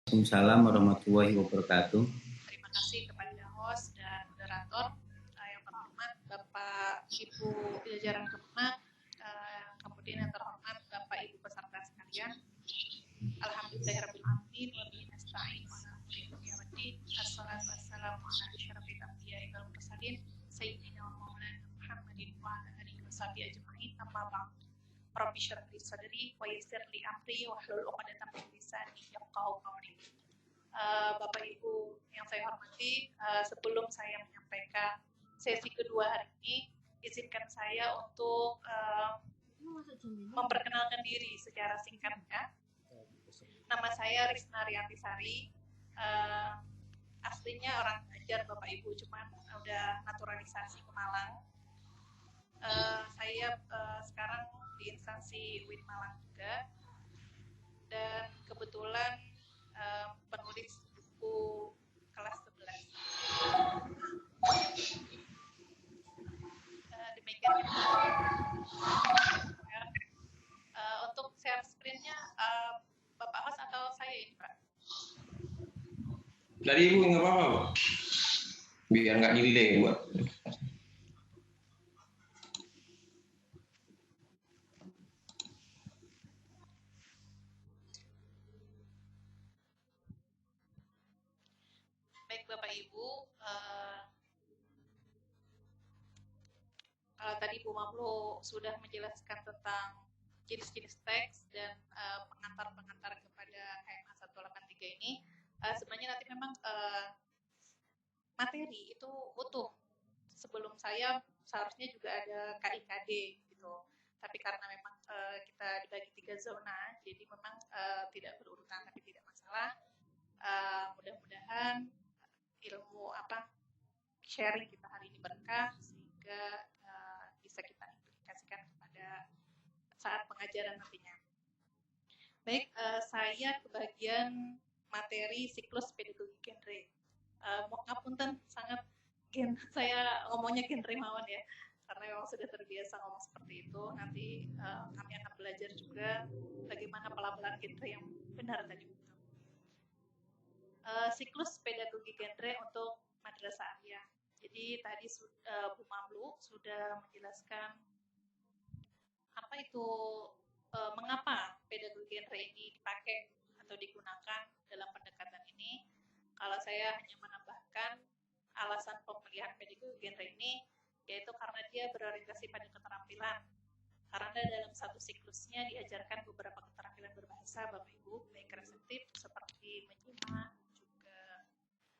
Waalaikumsalam warahmatullahi wabarakatuh. Terima kasih kepada host dan moderator yang terhormat Bapak Ibu jajaran Kemenak, kemudian yang terhormat Bapak Ibu peserta sekalian. Alhamdulillahirabbil alamin wa bihi nasta'in wa ala umuri dunya waddin. Assalatu wassalamu ala asyrafil anbiya'i wal mursalin sayyidina wa maulana Muhammadin wa ala alihi washabihi ajmain. Amma ba'd. Rabbi shrah li sadri wa yassir li amri wahlul 'uqdatam min lisani yafqahu qawli. Bapak Ibu yang saya hormati, sebelum saya menyampaikan sesi kedua hari ini, izinkan saya untuk memperkenalkan diri secara singkatnya. Nama saya Risna Riantisari, aslinya orang Banjar Bapak Ibu, cuman udah naturalisasi ke Malang. Saya sekarang di instansi UIN Malang juga, dan kebetulan penulis buku kelas 11. Demikian untuk share screen-nya Bapak host atau saya ini, Pak? Dari Ibu nggak apa-apa, biar nggak delay buat. Baik Bapak Ibu, kalau tadi Bu Mamlu sudah menjelaskan tentang jenis-jenis teks dan pengantar-pengantar kepada HMA 183 ini, sebenarnya nanti memang materi itu utuh. Sebelum saya seharusnya juga ada KIKD gitu, tapi karena memang kita dibagi 3 zona, jadi memang tidak berurutan, tapi tidak masalah. Mudah-mudahan ilmu sharing kita hari ini berkah sehingga bisa kita implikasikan kepada saat pengajaran nantinya. Baik, saya ke bagian materi siklus pedagogi genre. Ngapunten sangat saya ngomongnya genre mawon ya, karena memang sudah terbiasa ngomong seperti itu. Nanti kami akan belajar juga bagaimana pelabelan genre yang benar tadi. Siklus pedagogi genre untuk madrasah aliyah. Jadi tadi Bu Mamlu sudah menjelaskan apa itu mengapa pedagogi genre ini dipakai atau digunakan dalam pendekatan ini. Kalau saya hanya menambahkan alasan pemilihan pedagogi genre ini yaitu karena dia berorientasi pada keterampilan. Karena dalam satu siklusnya diajarkan beberapa keterampilan berbahasa Bapak Ibu, baik reseptif seperti menyimak, juga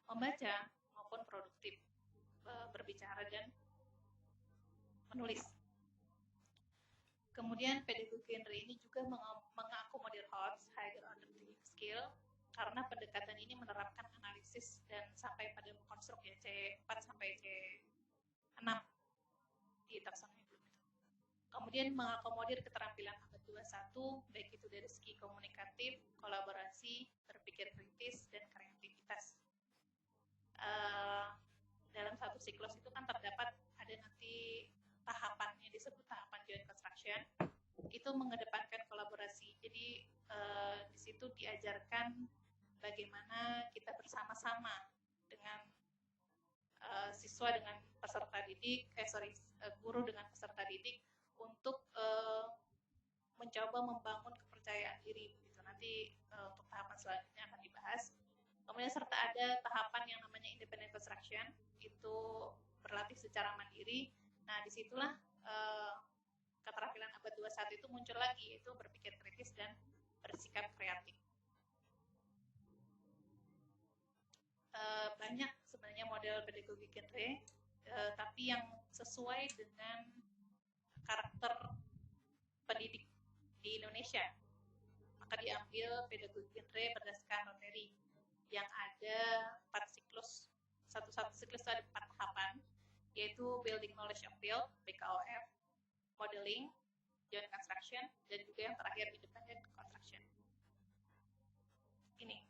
membaca maupun produktif, berbicara dan menulis. Kemudian pedagogi genre ini juga mengakomodir HOTS, Higher Order Thinking Skill, karena pendekatan ini menerapkan analisis dan sampai pada mengkonstruk ya C4 sampai C6 di taksonomi Bloom. Kemudian mengakomodir keterampilan abad 21, baik itu dari segi komunikatif, kolaborasi, berpikir kritis, dan kreativitas. Dalam satu siklus itu kan terdapat ada nanti tahapan yang disebut tahapan joint construction, itu mengedepankan kolaborasi. Jadi di situ diajarkan bagaimana kita bersama-sama dengan siswa dengan peserta didik, guru dengan peserta didik untuk mencoba membangun kepercayaan diri. Gitu. Nanti untuk tahapan selanjutnya akan dibahas. Kemudian serta ada tahapan yang namanya independent construction, itu berlatih secara mandiri. Nah, disitulah keterampilan abad 21 itu muncul lagi, yaitu berpikir kritis dan bersikap kreatif. Banyak sebenarnya model pedagogi genre, tapi yang sesuai dengan karakter pendidik di Indonesia, maka diambil pedagogi genre berdasarkan materi yang ada 4 siklus. Satu siklus ada 4 tahapan, yaitu building knowledge of field, BKOF, modeling, joint construction, dan juga yang terakhir independent construction. Ini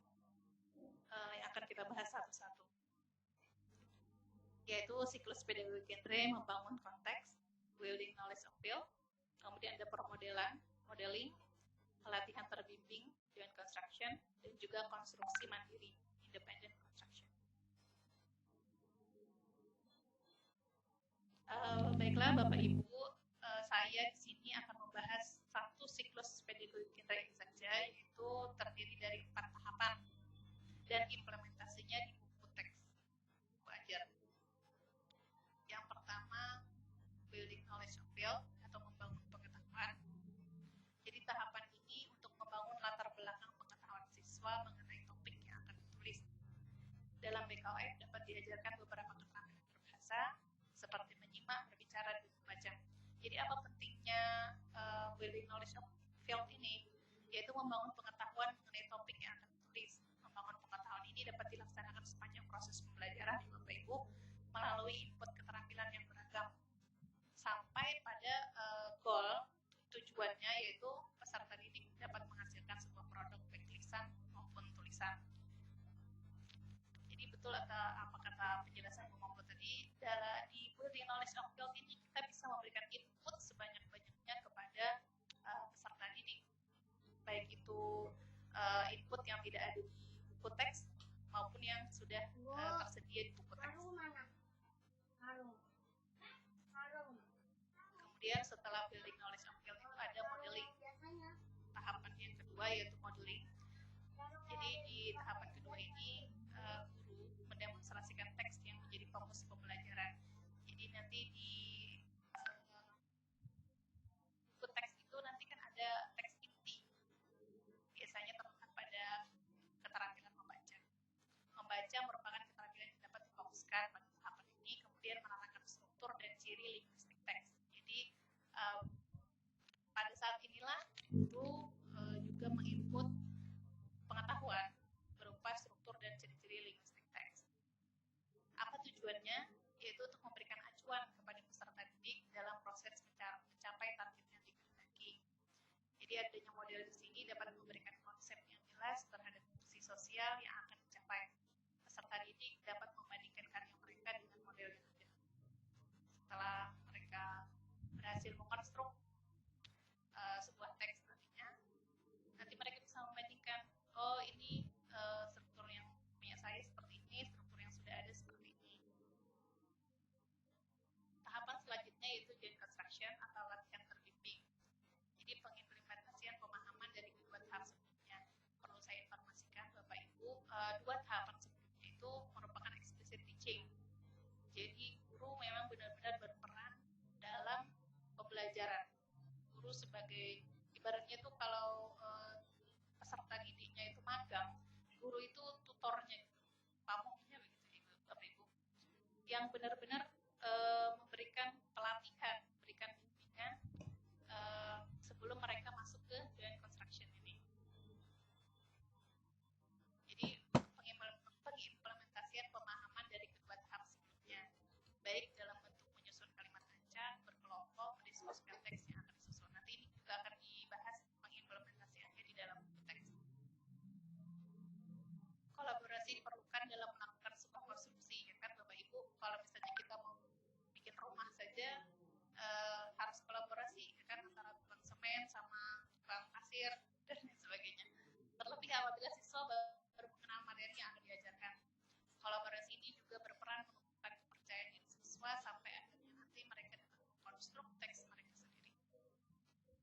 yang akan kita bahas satu-satu, yaitu siklus pedagogi genre membangun konteks, building knowledge of field, kemudian ada permodelan, modeling, pelatihan terbimbing, joint construction, dan juga konstruksi mandiri independent construction. Baiklah Bapak Ibu, saya di sini akan membahas satu siklus pedagogi contract saja, yaitu terdiri dari 4 tahapan dan implementasinya di buku teks buku ajar. Yang pertama, building knowledge of field atau membangun pengetahuan. Jadi tahapan ini untuk membangun latar belakang pengetahuan siswa mengenai topik yang akan ditulis. Dalam BKOF dapat diajarkan beberapa keterampilan berbahasa seperti menyimak, berbicara, dan membaca. Jadi apa pentingnya building knowledge of field ini? Yaitu membangun pengetahuan mengenai topik yang akan ditulis. Membangun pengetahuan ini dapat dilaksanakan sepanjang proses pembelajaran di Bapak Ibu melalui input keterampilan yang beragam sampai pada goal tujuannya, yaitu peserta didik dapat menghasilkan sebuah produk baik lisan maupun tulisan. Jadi betul apa kata penjelasan Bu Mampu tadi, di building knowledge of field ini kita bisa memberikan input sebanyak-banyaknya kepada peserta didik, baik itu input yang tidak ada di buku teks maupun yang sudah tersedia di buku teks. Kemudian setelah building knowledge of field itu ada modeling. Tahapan yang kedua yaitu modeling. Jadi di tahapan kedua ini guru mendemonstrasikan teks yang menjadi fokus pembelajaran. Jadi nanti di buku teks itu nanti kan ada teks inti. Biasanya terletak pada keterampilan membaca. Membaca merupakan keterampilan yang dapat difokuskan pada tahapan ini, kemudian menanamkan struktur dan ciri linguistik teks. Jadi pada saat inilah guru juga menginput pengetahuan berupa struktur dan ciri-ciri linguistik teks. Apa tujuannya? Yaitu untuk memberikan acuan kepada peserta didik dalam proses mencapai target yang dikehendaki. Jadi adanya model di sini dapat memberikan konsep yang jelas terhadap fungsi sosial yang akan dicapai. Peserta didik dapat membandingkan karya mereka dengan model yang ada. Setelah mereka berhasil mengkonstruk sebuah teks nanti mereka bisa membandingkan, oh ini struktur yang punya saya seperti ini, struktur yang sudah ada seperti ini. Tahapan selanjutnya yaitu joint construction atau latihan terbimbing. Jadi pengimplementasian pemahaman dari kedua tahap sebelumnya. Perlu saya informasikan Bapak Ibu, dua tahapan sebelumnya itu merupakan explicit teaching. Jadi guru memang benar-benar berperan dalam pembelajaran. Guru sebagai, ibaratnya tuh kalau peserta didiknya itu magang, guru itu tutornya, pamongnya begitu Bapak Ibu, yang benar-benar memberikan pelatihan, memberikan bimbingan sebelum mereka masuk ke joint construction ini. Jadi pengimplementasian pemahaman dari kedua tahap sebelumnya, baik dalam bentuk menyusun kalimat rancang, berkelompok, mendiskusikan teks yang akan disusun. Nanti ini juga akan dibahas pengimplementasiannya di dalam buku teks. Kolaborasi diperlukan dalam melakukan sebuah konstruksi, ya kan Bapak Ibu. Kalau misalnya kita mau bikin rumah saja harus kolaborasi, ya kan, antara tukang semen sama tukang pasir dan sebagainya. Terlebih apabila siswa baru mengenal materi yang akan diajarkan. Kolaborasi ini juga berperan menumbuhkan kepercayaan diri siswa sampai akhirnya nanti mereka dapat mengkonstruk teks mereka sendiri.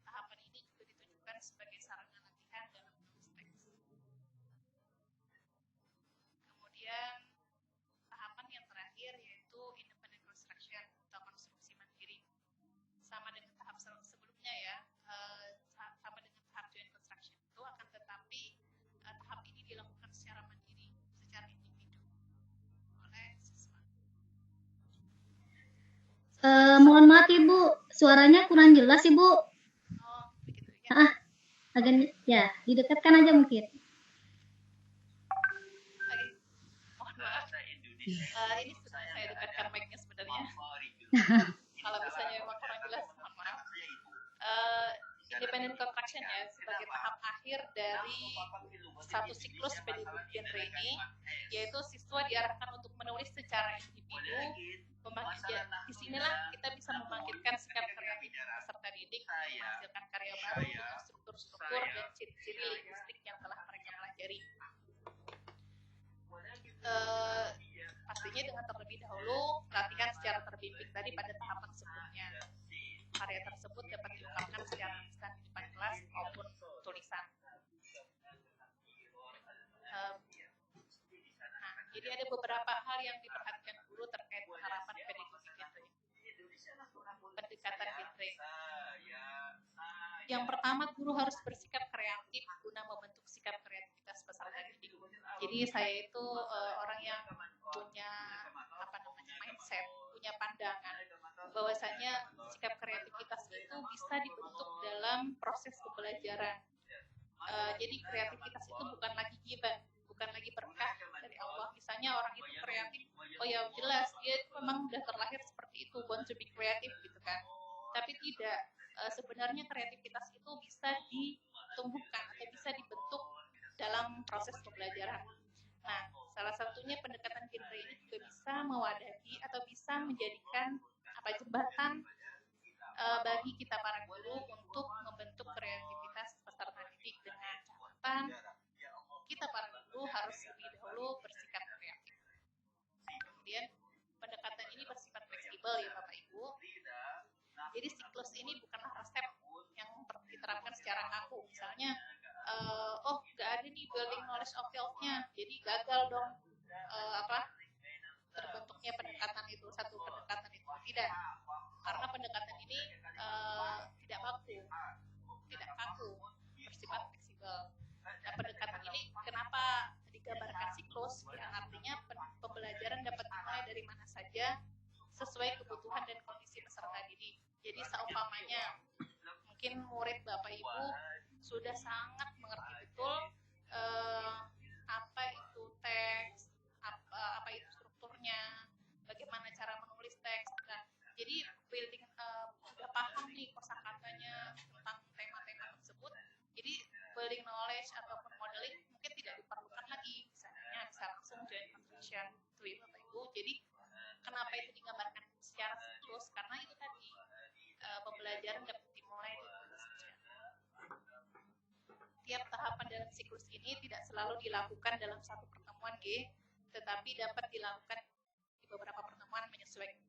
Tahapan ini juga ditunjukkan sebagai sarana latihan dalam menulis teks. Kemudian tahapan yang terakhir yaitu independent construction atau konstruksi mandiri. Sama dengan tahap sebelumnya ya, sama dengan tahap joint construction itu, akan tetapi tahap ini dilakukan secara mandiri, secara individu oleh siswa. Mohon maaf Ibu, suaranya kurang jelas Ibu. Oh, begitu ya. Agak ya, didekatkan aja mungkin. Mohon maaf. Ini sudah saya dekatkan mic-nya sebenarnya. Kalau misalnya memang kurang jelas, mohon maaf. Independent construction ya sebagai tahap akhir dari satu siklus pedagog genre ini, yaitu siswa diarahkan untuk menulis secara individu. Disinilah kita bisa membangkitkan sikap kreatif peserta didik, menghasilkan karya baru dengan struktur-struktur dan ciri-ciri linguistik yang telah mereka pelajari. Pastinya dengan terlebih dahulu latihan secara terbimbing tadi pada tahapan sebelumnya. Karya tersebut dapat diungkapkan secara instan di depan kelas maupun tulisan. Jadi ada beberapa hal yang diperhatikan guru terkait harapan pedagogi genre. Pendekatan genre. Yang pertama, guru harus bersikap kreatif guna membentuk sikap kreativitas peserta didik. Jadi saya itu orang yang punya mindset, punya pandangan bahwasanya sikap kreativitas itu bisa dibentuk dalam proses pembelajaran. Jadi kreativitas itu bukan lagi given, bukan lagi berkah dari Allah. Misalnya orang itu kreatif, oh ya jelas dia memang udah terlahir seperti itu, born to be creative gitu kan. Tapi tidak, sebenarnya kreativitas itu bisa ditumbuhkan atau bisa dibentuk dalam proses pembelajaran. Nah, salah satunya pendekatan genre ini juga bisa mewadahi atau bisa menjadikan jembatan bagi kita para guru untuk membentuk kreativitas peserta didik dengan catatan kita para guru harus lebih dahulu bersikap kreatif. Kemudian pendekatan ini bersifat fleksibel ya Bapak Ibu. Jadi siklus ini bukanlah resep yang diterapkan secara kaku. Misalnya, nggak ada nih building knowledge of field-nya, jadi gagal dong terbentuknya pendekatan itu, satu pendekatan itu. Tidak, karena pendekatan ini tidak kaku, bersifat fleksibel. Nah, pendekatan ini kenapa digambarkan siklus? Yang artinya pembelajaran dapat dimulai dari mana saja sesuai kebutuhan dan kondisi peserta didik. Jadi seumpamanya mungkin murid Bapak Ibu sudah sangat mengerti betul apa itu teks, apa itu strukturnya, bagaimana cara menulis teks. Nah, jadi building sudah paham nih kosakatanya tentang tema-tema tersebut. Jadi building knowledge ataupun modeling mungkin tidak diperlukan lagi. Misalnya bisa langsung join construction itu ya Bapak Ibu. Jadi kenapa itu digambarkan secara siklus? Karena itu tadi pembelajaran dapat dimulai dari mana saja. Tiap tahapan dalam siklus ini tidak selalu dilakukan dalam satu pertemuan G, tetapi dapat dilakukan di beberapa pertemuan menyesuaikan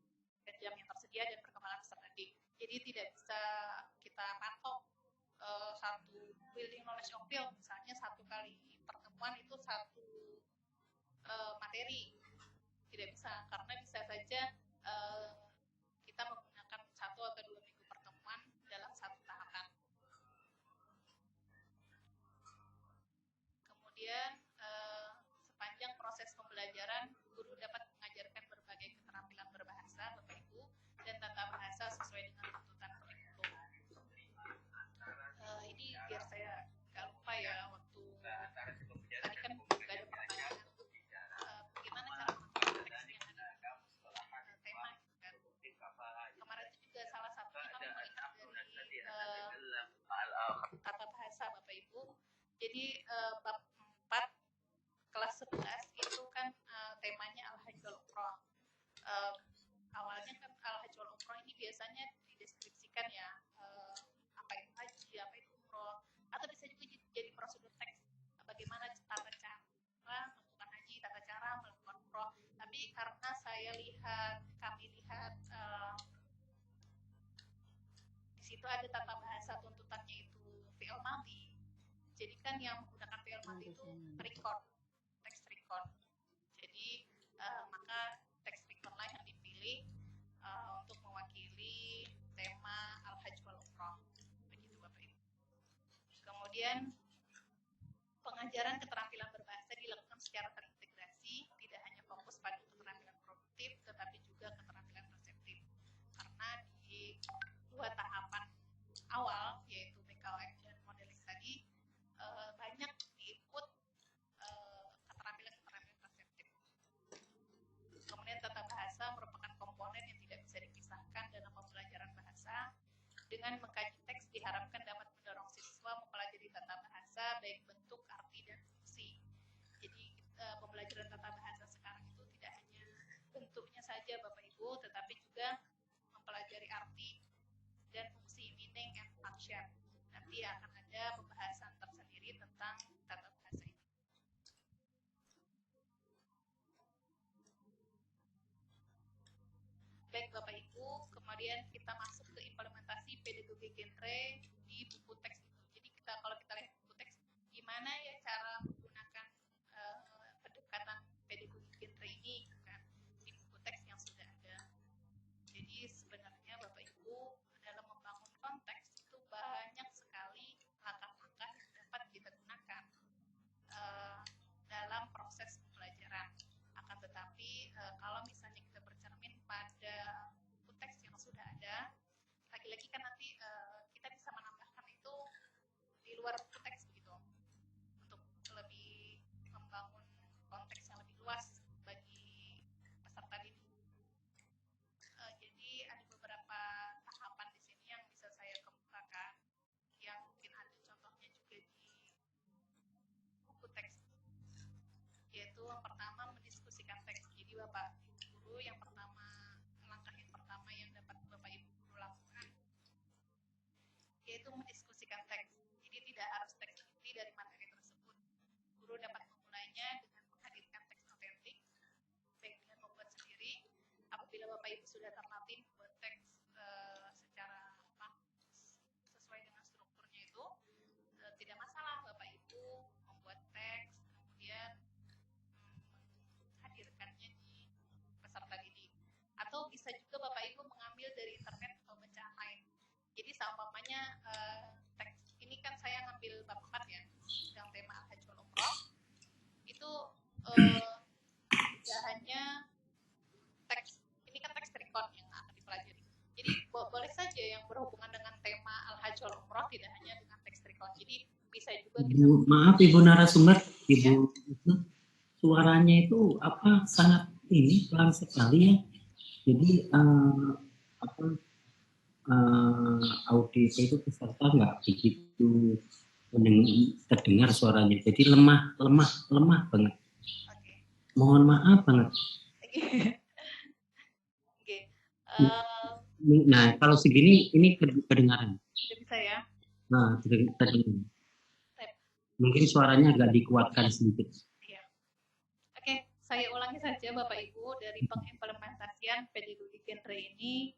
jam yang tersedia dan perkembangan peserta didik. Jadi tidak bisa kita patok satu building knowledge of field, misalnya satu kali pertemuan itu satu materi. Tidak bisa, karena bisa saja kita menggunakan 1 atau 2 minggu pertemuan dalam satu tahapan. Kemudian sepanjang proses pembelajaran, guru dapat mengajarkan berbagai keterampilan berbahasa, Bapak Ibu, dan tata bahasa sesuai dengan tuntutan kurikulum. Ini biar saya nggak lupa ya, waktu tadi kan nggak ada pertanyaan. Bagaimana cara mengatur teks yang ada tema gitu kan. Kemarin itu juga salah satu kami melihat dari tata bahasa Bapak Ibu. Jadi bab 4 kelas 11 itu kan temanya Al-Hajj wal Umrah. Awalnya kan Al-Hajj wal Umrah ini biasanya dideskripsikan ya, apa itu haji, apa itu umroh, atau bisa juga jadi prosedur teks bagaimana tata cara melakukan haji, tata cara melakukan umroh. Tapi karena kami lihat di situ ada tata bahasa tuntutannya itu fi'il madhi. Jadi kan yang menggunakan fi'il madhi itu teks record. Jadi maka teks record lain yang dipilih untuk mewakili tema Al-Hajj wal Umrah. Begitu Bapak Ibu. Kemudian pengajaran keterampilan berbahasa dilakukan secara terintegrasi, tidak hanya fokus pada keterampilan produktif, tetapi juga keterampilan perseptif. Karena di 2 tahapan awal, yaitu BKOM dan modeling tadi, banyak diinput keterampilan-keterampilan perseptif. Kemudian tata bahasa merupakan komponen yang tidak bisa dipisahkan dalam pembelajaran bahasa. Dengan mengkaji teks diharapkan dapat mendorong siswa mempelajari tata bahasa, baik bentuk, arti, dan fungsi pembelajaran tata bahasa sekarang itu tidak hanya bentuknya saja Bapak Ibu, tetapi juga mempelajari arti dan fungsi, meaning and function. Nanti akan ada pembahasan tersendiri tentang tata bahasa ini. Baik Bapak Ibu, kemudian kita masuk ke implementasi pedagogi genre di buku teks itu. Jadi kalau kita lihat buku teks, gimana ya cara menggunakan pendekatan pedagogi genre ini kan di buku teks yang sudah ada. Jadi sebenarnya Bapak Ibu dalam membangun konteks itu banyak sekali langkah-langkah yang dapat kita gunakan dalam proses pembelajaran. Akan tetapi kalau misalnya kita bercermin pada buku teks yang sudah ada, lagi-lagi kan nanti kita bisa menambahkan itu di luar buku teks begitu, untuk lebih membangun konteks yang lebih luas bagi peserta didik. Jadi ada beberapa tahapan di sini yang bisa saya kemukakan, yang mungkin ada contohnya juga di buku teks, yaitu yang pertama mendiskusikan teks. Jadi Bapak Ibu guru, yang pertama, langkah yang pertama yang dapat Bapak Ibu guru lakukan yaitu mendiskusikan teks. Jadi tidak harus teks inti dari materi tersebut. Guru dapat memulainya dengan menghadirkan teks otentik, baik dengan membuat sendiri. Apabila Bapak Ibu sudah terlatih membuat teks secara sesuai dengan strukturnya itu, tidak masalah Bapak Ibu membuat teks, kemudian hadirkannya di peserta didik. Atau bisa juga Bapak Ibu mengambil dari internet atau bacaan lain. Jadi seumpamanya teks ini kan saya ngambil bab 4 ya, yang tema Al-Hajj wal Umroh. Itu tidak hanya teks, ini kan teks trikon yang akan dipelajari. Jadi boleh saja yang berhubungan dengan tema Al-Hajj wal Umroh, tidak hanya dengan teks trikon. Jadi bisa juga kita maaf Ibu narasumber, Ibu ya. Suaranya itu sangat pelan sekali ya. Jadi audit itu peserta nggak begitu terdengar suaranya, jadi lemah banget. Okay. Mohon maaf banget. Okay. Nah kalau segini ini kedengaran. Sudah bisa ya? Nah terdengar. Mungkin suaranya agak dikuatkan sedikit. Iya. Oke, saya ulangi saja Bapak Ibu, dari pengimplementasian pedagogi genre ini,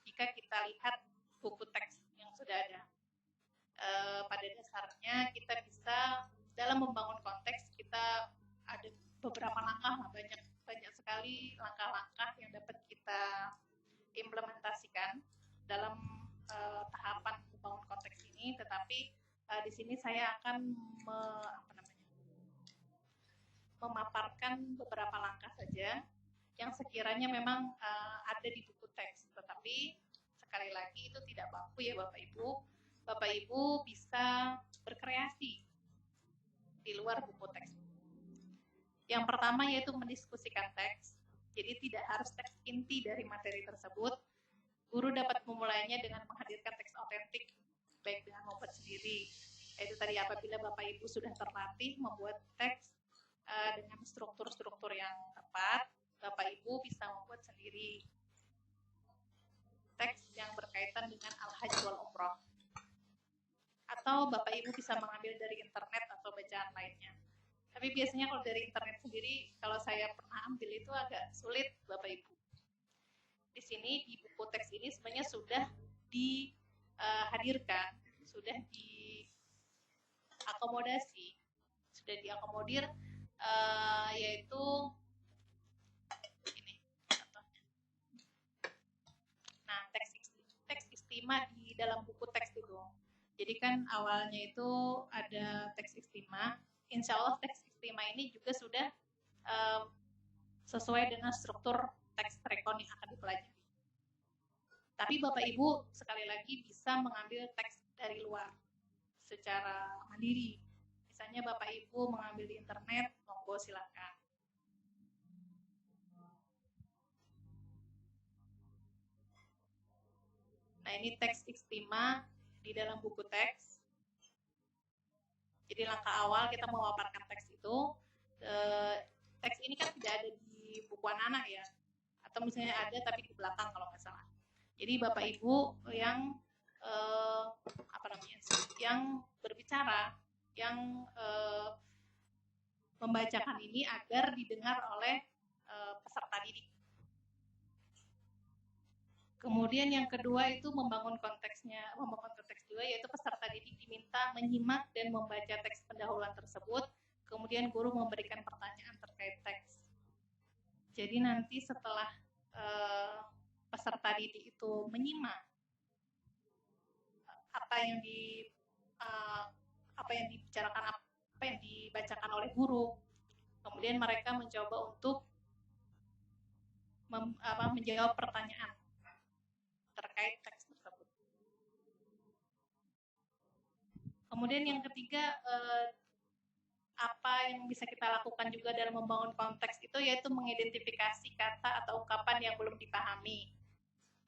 jika kita lihat buku teks yang sudah ada, pada dasarnya kita bisa dalam membangun konteks, kita ada beberapa langkah, banyak sekali langkah-langkah yang dapat kita implementasikan dalam tahapan membangun konteks ini. Tetapi di sini saya akan memaparkan beberapa langkah saja yang sekiranya memang ada di buku teks, tetapi sekali lagi itu tidak baku ya Bapak Ibu. Bapak Ibu bisa berkreasi di luar buku teks. Yang pertama yaitu mendiskusikan teks. Jadi tidak harus teks inti dari materi tersebut. Guru dapat memulainya dengan menghadirkan teks otentik, baik dengan membuat sendiri. Itu tadi apabila Bapak Ibu sudah terlatih membuat teks dengan struktur-struktur yang tepat, Bapak Ibu bisa membuat sendiri teks yang berkaitan dengan Al-Hajj wal Umroh. Atau Bapak Ibu bisa mengambil dari internet atau bacaan lainnya. Tapi biasanya kalau dari internet sendiri, kalau saya pernah ambil itu agak sulit Bapak Ibu. Di sini di buku teks ini sebenarnya sudah dihadirkan, sudah diakomodasi, sudah diakomodir, yaitu ini contohnya. Nah, teks istima di dalam buku teks itu. Jadi kan awalnya itu ada teks istima. Insya Allah teks istima ini juga sudah sesuai dengan struktur teks trekon yang akan dipelajari. Tapi Bapak Ibu sekali lagi bisa mengambil teks dari luar secara mandiri. Misalnya Bapak Ibu mengambil di internet, monggo silakan. Nah ini teks istima di dalam buku teks. Jadi langkah awal kita memaparkan teks itu, buku anak-anak ya, atau misalnya ada tapi di belakang kalau nggak salah. Jadi Bapak Ibu yang yang berbicara, yang membacakan ini agar didengar oleh peserta didik. Kemudian yang kedua itu membangun konteks juga, yaitu peserta didik diminta menyimak dan membaca teks pendahuluan tersebut, kemudian guru memberikan pertanyaan terkait teks. Jadi nanti setelah peserta didik itu menyimak apa yang dibicarakan, apa yang dibacakan oleh guru, kemudian mereka mencoba untuk menjawab pertanyaan terkait teks tersebut. Kemudian yang ketiga, apa yang bisa kita lakukan juga dalam membangun konteks itu yaitu mengidentifikasi kata atau ungkapan yang belum dipahami.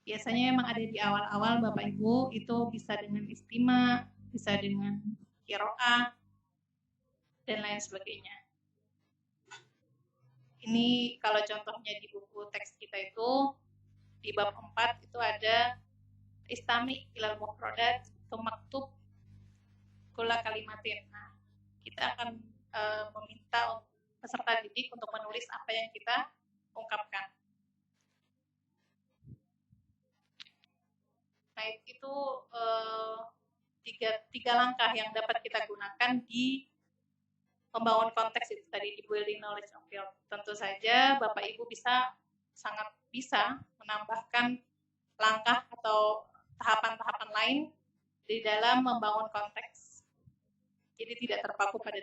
Biasanya memang ada di awal-awal Bapak Ibu, itu bisa dengan istima, bisa dengan qiraah, dan lain sebagainya. Ini kalau contohnya di buku teks kita itu, di bab 4 itu ada istami ilal mufradat maktub kulla kalimatin. Nah, kita akan meminta peserta didik untuk menulis apa yang kita ungkapkan. Nah, itu tiga langkah yang dapat kita gunakan di membangun konteks itu tadi, di building knowledge of field. Tentu saja Bapak Ibu sangat bisa menambahkan langkah atau tahapan-tahapan lain di dalam membangun konteks. Jadi tidak terpaku pada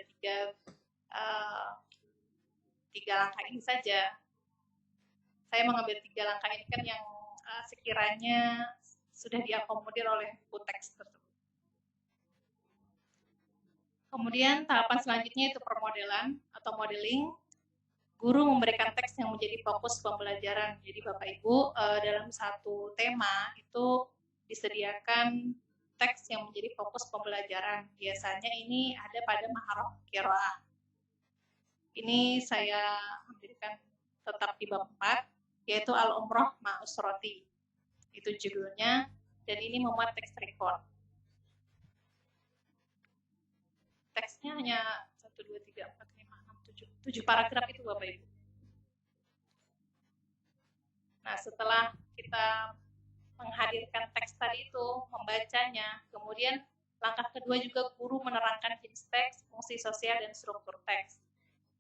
tiga langkah ini saja. Saya mengambil 3 langkah ini kan yang sekiranya sudah diakomodir oleh buku teks tersebut. Kemudian tahapan selanjutnya itu permodelan atau modeling. Guru memberikan teks yang menjadi fokus pembelajaran. Jadi Bapak Ibu dalam satu tema itu disediakan teks yang menjadi fokus pembelajaran. Biasanya ini ada pada maharah qiraah. Ini saya ambilkan tetap di bab 4, yaitu Al-Umrah Ma'usroti. Itu judulnya, dan ini memuat teks record. Teksnya hanya 1, 2, 3, 4, 5, 6, 7 paragraf itu Bapak Ibu. Nah, setelah kita menghadirkan teks tadi itu, membacanya, kemudian langkah kedua juga guru menerangkan jenis teks, fungsi sosial, dan struktur teks.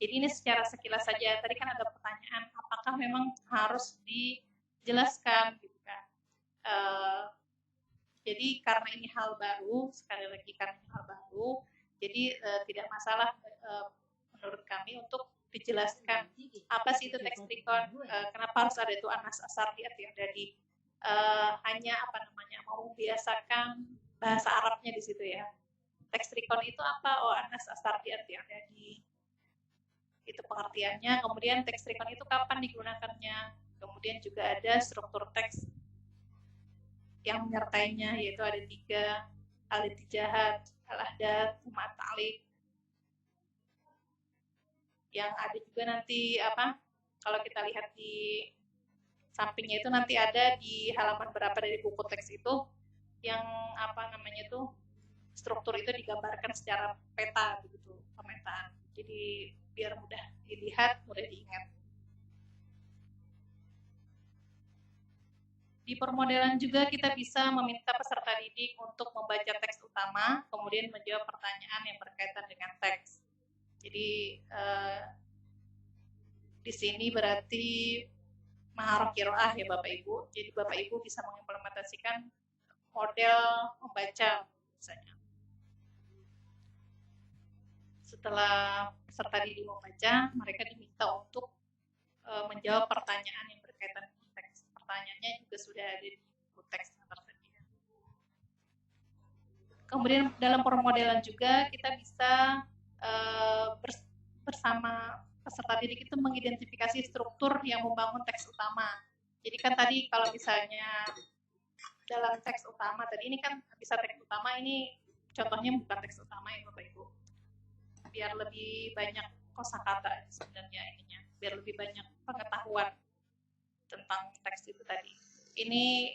Jadi ini secara sekilas saja, tadi kan ada pertanyaan, apakah memang harus dijelaskan, gitu kan. Jadi karena ini hal baru, sekali lagi karena ini hal baru, jadi tidak masalah menurut kami untuk dijelaskan apa sih itu teks recon, kenapa harus ada itu anas asardiat yang dari hanya mau membiasakan bahasa Arabnya di situ ya. Teks recon itu apa? Oh, anas asardiat yang ada di itu pengertiannya. Kemudian teks recon itu kapan digunakannya? Kemudian juga ada struktur teks yang menyertainya, yaitu ada 3, al-itijahat, al-ahdath, al-ta'liq. Yang ada juga nanti kalau kita lihat di sampingnya itu nanti ada di halaman berapa dari buku teks itu yang struktur itu digambarkan secara peta begitu, pemetaan. Jadi biar mudah dilihat, mudah diingat. Di permodelan juga kita bisa meminta peserta didik untuk membaca teks utama, kemudian menjawab pertanyaan yang berkaitan dengan teks. Jadi di sini berarti maharah qiraah ya Bapak Ibu. Jadi Bapak Ibu bisa mengimplementasikan model membaca misalnya. Setelah peserta didik membaca, mereka diminta untuk menjawab pertanyaan yang berkaitan dengan teks. Pertanyaannya juga sudah ada di buku teks yang tersedia. Kemudian dalam permodelan juga kita bisa bersama peserta didik itu mengidentifikasi struktur yang membangun teks utama. Jadi kan tadi kalau misalnya dalam teks utama, tadi ini kan bisa teks utama, ini contohnya bukan teks utama ya Bapak Ibu. Biar lebih banyak kosakata sebenarnya ininya. biar lebih banyak pengetahuan tentang teks itu tadi. Ini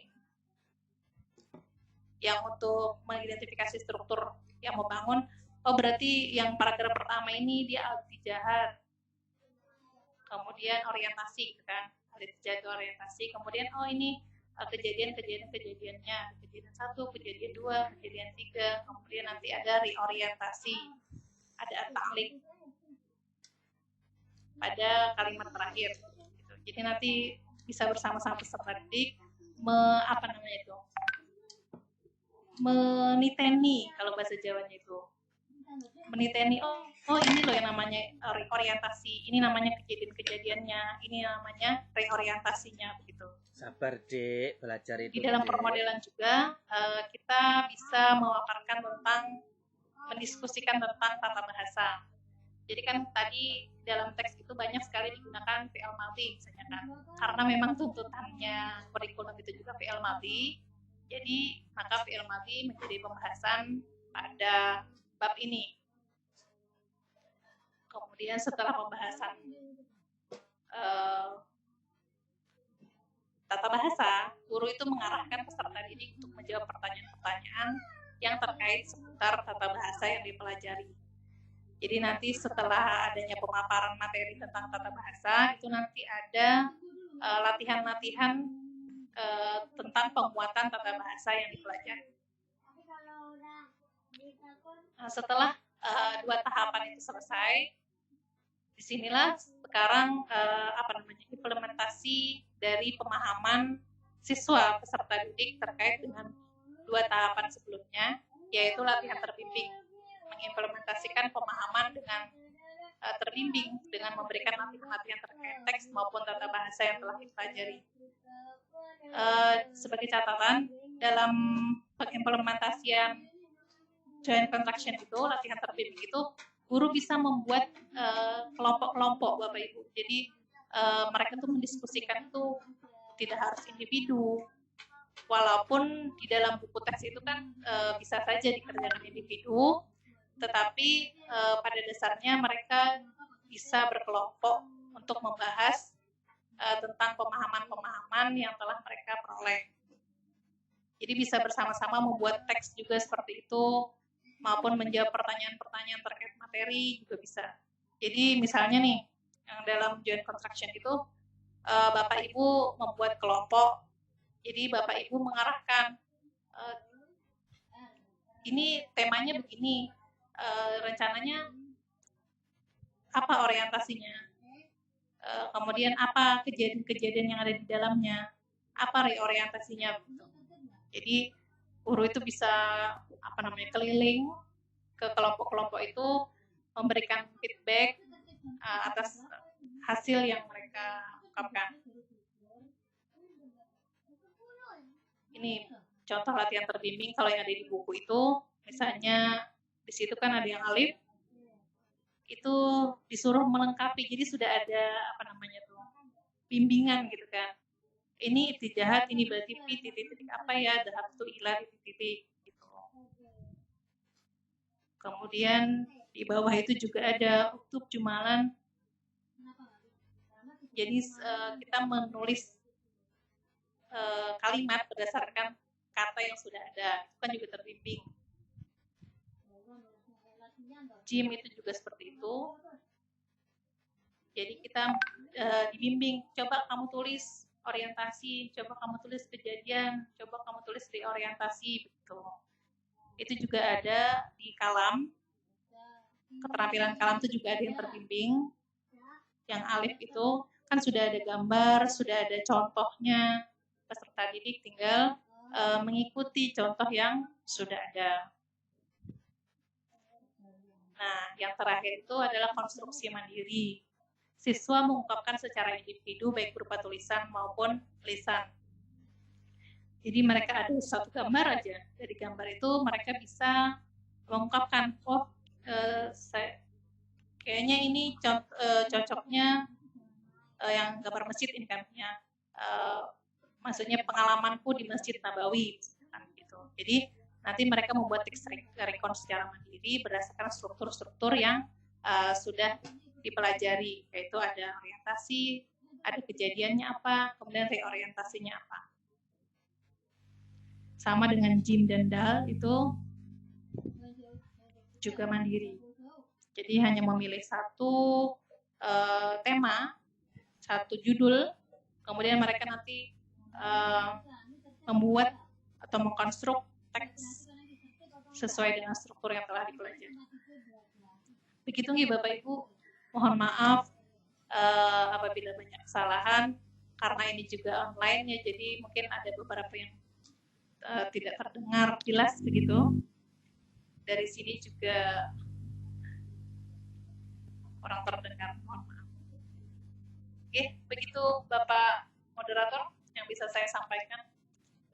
yang untuk mengidentifikasi struktur yang membangun. Oh, berarti yang paragraf pertama ini dia al-tijahat. Kemudian orientasi, gitu kan? Al-tijahat itu orientasi. Kemudian oh ini kejadiannya, kejadian 1, kejadian 2, kejadian 3. Kemudian nanti ada reorientasi, ada at-ta'liq pada kalimat terakhir. Gitu. Jadi nanti bisa bersama-sama peserta didik meniteni, kalau bahasa Jawanya itu meniteni, oh ini loh yang namanya orientasi, ini namanya kejadian-kejadiannya, ini namanya reorientasinya, begitu. Sabar Dek, belajar itu. Di dalam permodelan juga kita bisa memaparkan tentang, mendiskusikan tentang tata bahasa. Jadi kan tadi dalam teks itu banyak sekali digunakan fi'il madhi misalnya kan, karena memang tuntutannya kurikulum itu juga fi'il madhi. Jadi maka fi'il madhi menjadi pembahasan pada bab ini. Kemudian setelah pembahasan tata bahasa, guru itu mengarahkan peserta didik untuk menjawab pertanyaan-pertanyaan yang terkait seputar tata bahasa yang dipelajari. Jadi nanti setelah adanya pemaparan materi tentang tata bahasa, itu nanti ada latihan-latihan tentang penguatan tata bahasa yang dipelajari. Setelah 2 tahapan itu selesai, disinilah sekarang implementasi dari pemahaman siswa peserta didik terkait dengan 2 tahapan sebelumnya, yaitu latihan terbimbing, mengimplementasikan pemahaman dengan terbimbing dengan memberikan latihan-latihan terkait teks maupun tata bahasa yang telah dipelajari. Sebagai catatan, dalam pengimplementasian joint contraction itu, latihan terbimbing itu, guru bisa membuat kelompok-kelompok Bapak Ibu. Jadi mereka tuh mendiskusikan itu tidak harus individu, walaupun di dalam buku teks itu kan bisa saja dikerjakan individu, tetapi pada dasarnya mereka bisa berkelompok untuk membahas tentang pemahaman-pemahaman yang telah mereka peroleh. Jadi bisa bersama-sama membuat teks juga seperti itu, maupun menjawab pertanyaan-pertanyaan terkait materi juga bisa. Jadi misalnya nih, yang dalam joint construction itu, Bapak Ibu membuat kelompok, jadi Bapak Ibu mengarahkan, ini temanya begini, rencananya apa orientasinya, kemudian apa kejadian-kejadian yang ada di dalamnya, apa reorientasinya. Jadi guru itu bisa keliling ke kelompok-kelompok itu, memberikan feedback atas hasil yang mereka ungkapkan. Ini contoh latihan terbimbing kalau yang ada di buku itu, misalnya di situ kan ada yang alif, itu disuruh melengkapi, jadi sudah ada bimbingan gitu kan. Ini tijahat, ini berarti pi titik-titik apa ya, dhahabtu ila titik-titik gitu. Kemudian di bawah itu juga ada uktub jumalan. Jadi kita menulis kalimat berdasarkan kata yang sudah ada, itu kan juga terbimbing. Jim itu juga seperti itu. Jadi kita dibimbing, coba kamu tulis orientasi, coba kamu tulis kejadian, coba kamu tulis reorientasi, begitu. Itu juga ada di kalam, keterampilan kalam itu juga ada yang terbimbing. Yang alif itu kan sudah ada gambar, sudah ada contohnya, peserta didik tinggal mengikuti contoh yang sudah ada. Nah, yang terakhir itu adalah konstruksi mandiri. Siswa mengungkapkan secara individu baik berupa tulisan maupun lisan. Jadi mereka ada satu gambar aja. Dari gambar itu mereka bisa mengungkapkan, kayaknya ini cocoknya yang gambar masjid ini kan ya. Maksudnya pengalamanku di Masjid Nabawi kan gitu. Jadi nanti mereka membuat teks rekon secara mandiri berdasarkan struktur-struktur yang sudah dipelajari, yaitu ada orientasi, ada kejadiannya apa, kemudian reorientasinya apa. Sama dengan jim dan dal itu juga mandiri. Jadi hanya memilih satu tema, satu judul, kemudian mereka nanti membuat atau mengkonstruk teks sesuai dengan struktur yang telah dipelajari. Begitu nih Bapak Ibu, mohon maaf apabila banyak kesalahan, karena ini juga online ya, jadi mungkin ada beberapa yang tidak terdengar jelas begitu. Dari sini juga kurang terdengar, mohon maaf. Oke, begitu Bapak Moderator yang bisa saya sampaikan.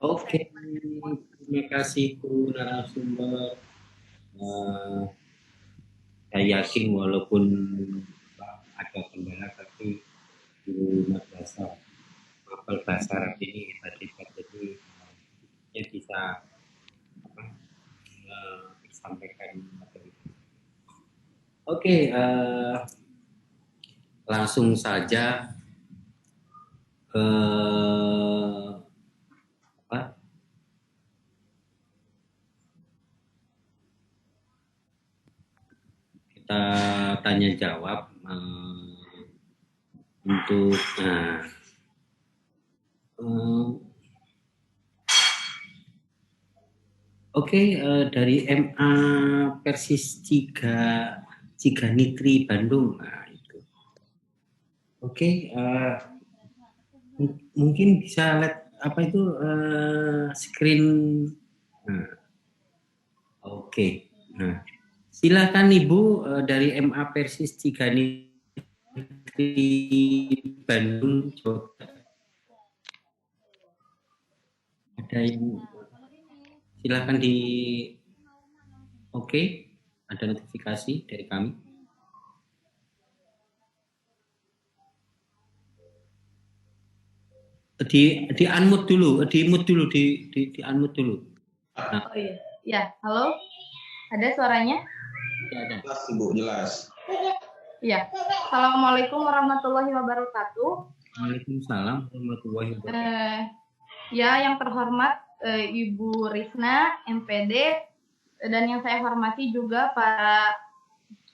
Oke, terima kasih Bu narasumber. Saya yakin walaupun ada kendala, tapi di madrasah mapel bahasa Arab ini hebat-hebat, jadi dia bisa sampaikan materi. Oke, langsung saja ke kita tanya jawab untuk dari MA Persis Ciganitri Bandung. Nah, itu. Mungkin bisa lihat apa itu screen. Nah, Nah, silakan Ibu dari MA Persis Ciganitri Bandung. Coba. Ada yang silakan di ada notifikasi dari kami. Di unmute dulu, di unmute dulu. Nah. Oh iya. Ya, halo. Ada suaranya? Ya, ada. Jelas, Ibu, jelas. Iya. Assalamualaikum warahmatullahi wabarakatuh. Waalaikumsalam warahmatullahi wabarakatuh. Ya, yang terhormat Ibu Risna, MPD, dan yang saya hormati juga para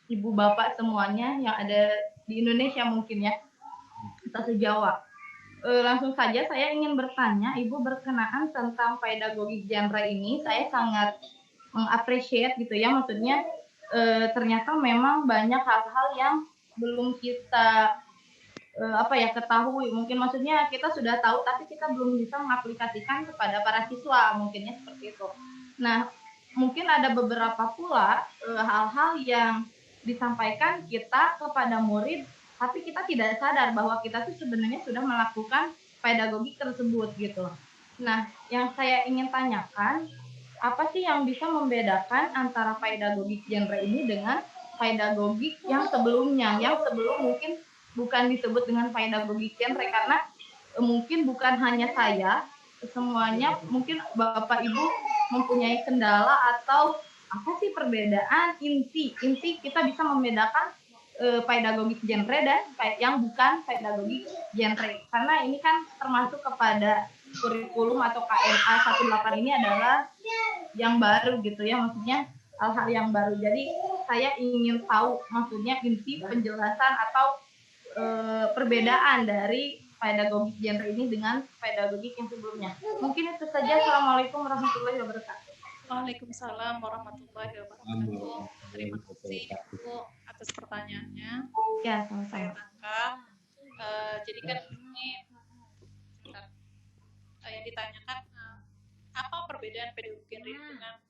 ibu bapak semuanya yang ada di Indonesia mungkin ya, atau se-Jawa. Langsung saja saya ingin bertanya, Ibu berkenaan tentang pedagogik genre ini. Saya sangat mengapresiasi gitu ya, maksudnya ternyata memang banyak hal-hal yang belum kita ketahui. Mungkin maksudnya kita sudah tahu tapi kita belum bisa mengaplikasikan kepada para siswa, mungkinnya seperti itu. Nah, mungkin ada beberapa pula hal-hal yang disampaikan kita kepada murid, tapi kita tidak sadar bahwa kita tuh sebenarnya sudah melakukan pedagogik tersebut gitu. Nah, yang saya ingin tanyakan, apa sih yang bisa membedakan antara pedagogik genre ini dengan pedagogik yang sebelumnya, yang sebelum mungkin bukan disebut dengan pedagogik genre, karena mungkin bukan hanya saya, semuanya mungkin Bapak Ibu mempunyai kendala atau apa sih perbedaan inti kita bisa membedakan pedagogik genre dan yang bukan pedagogik genre, karena ini kan termasuk kepada kurikulum atau KMA 18 ini adalah yang baru gitu ya, maksudnya hal-hal yang baru. Jadi saya ingin tahu maksudnya inti penjelasan atau perbedaan dari pedagogik genre ini dengan pedagogik yang sebelumnya. Mungkin itu saja. Assalamualaikum warahmatullahi wabarakatuh. Waalaikumsalam warahmatullahi wabarakatuh. Terima kasih Bu atas pertanyaannya. Ya, sama-sama. Saya tangkap. Jadi kan ini yang ditanyakan apa perbedaan pedagogik genre dengan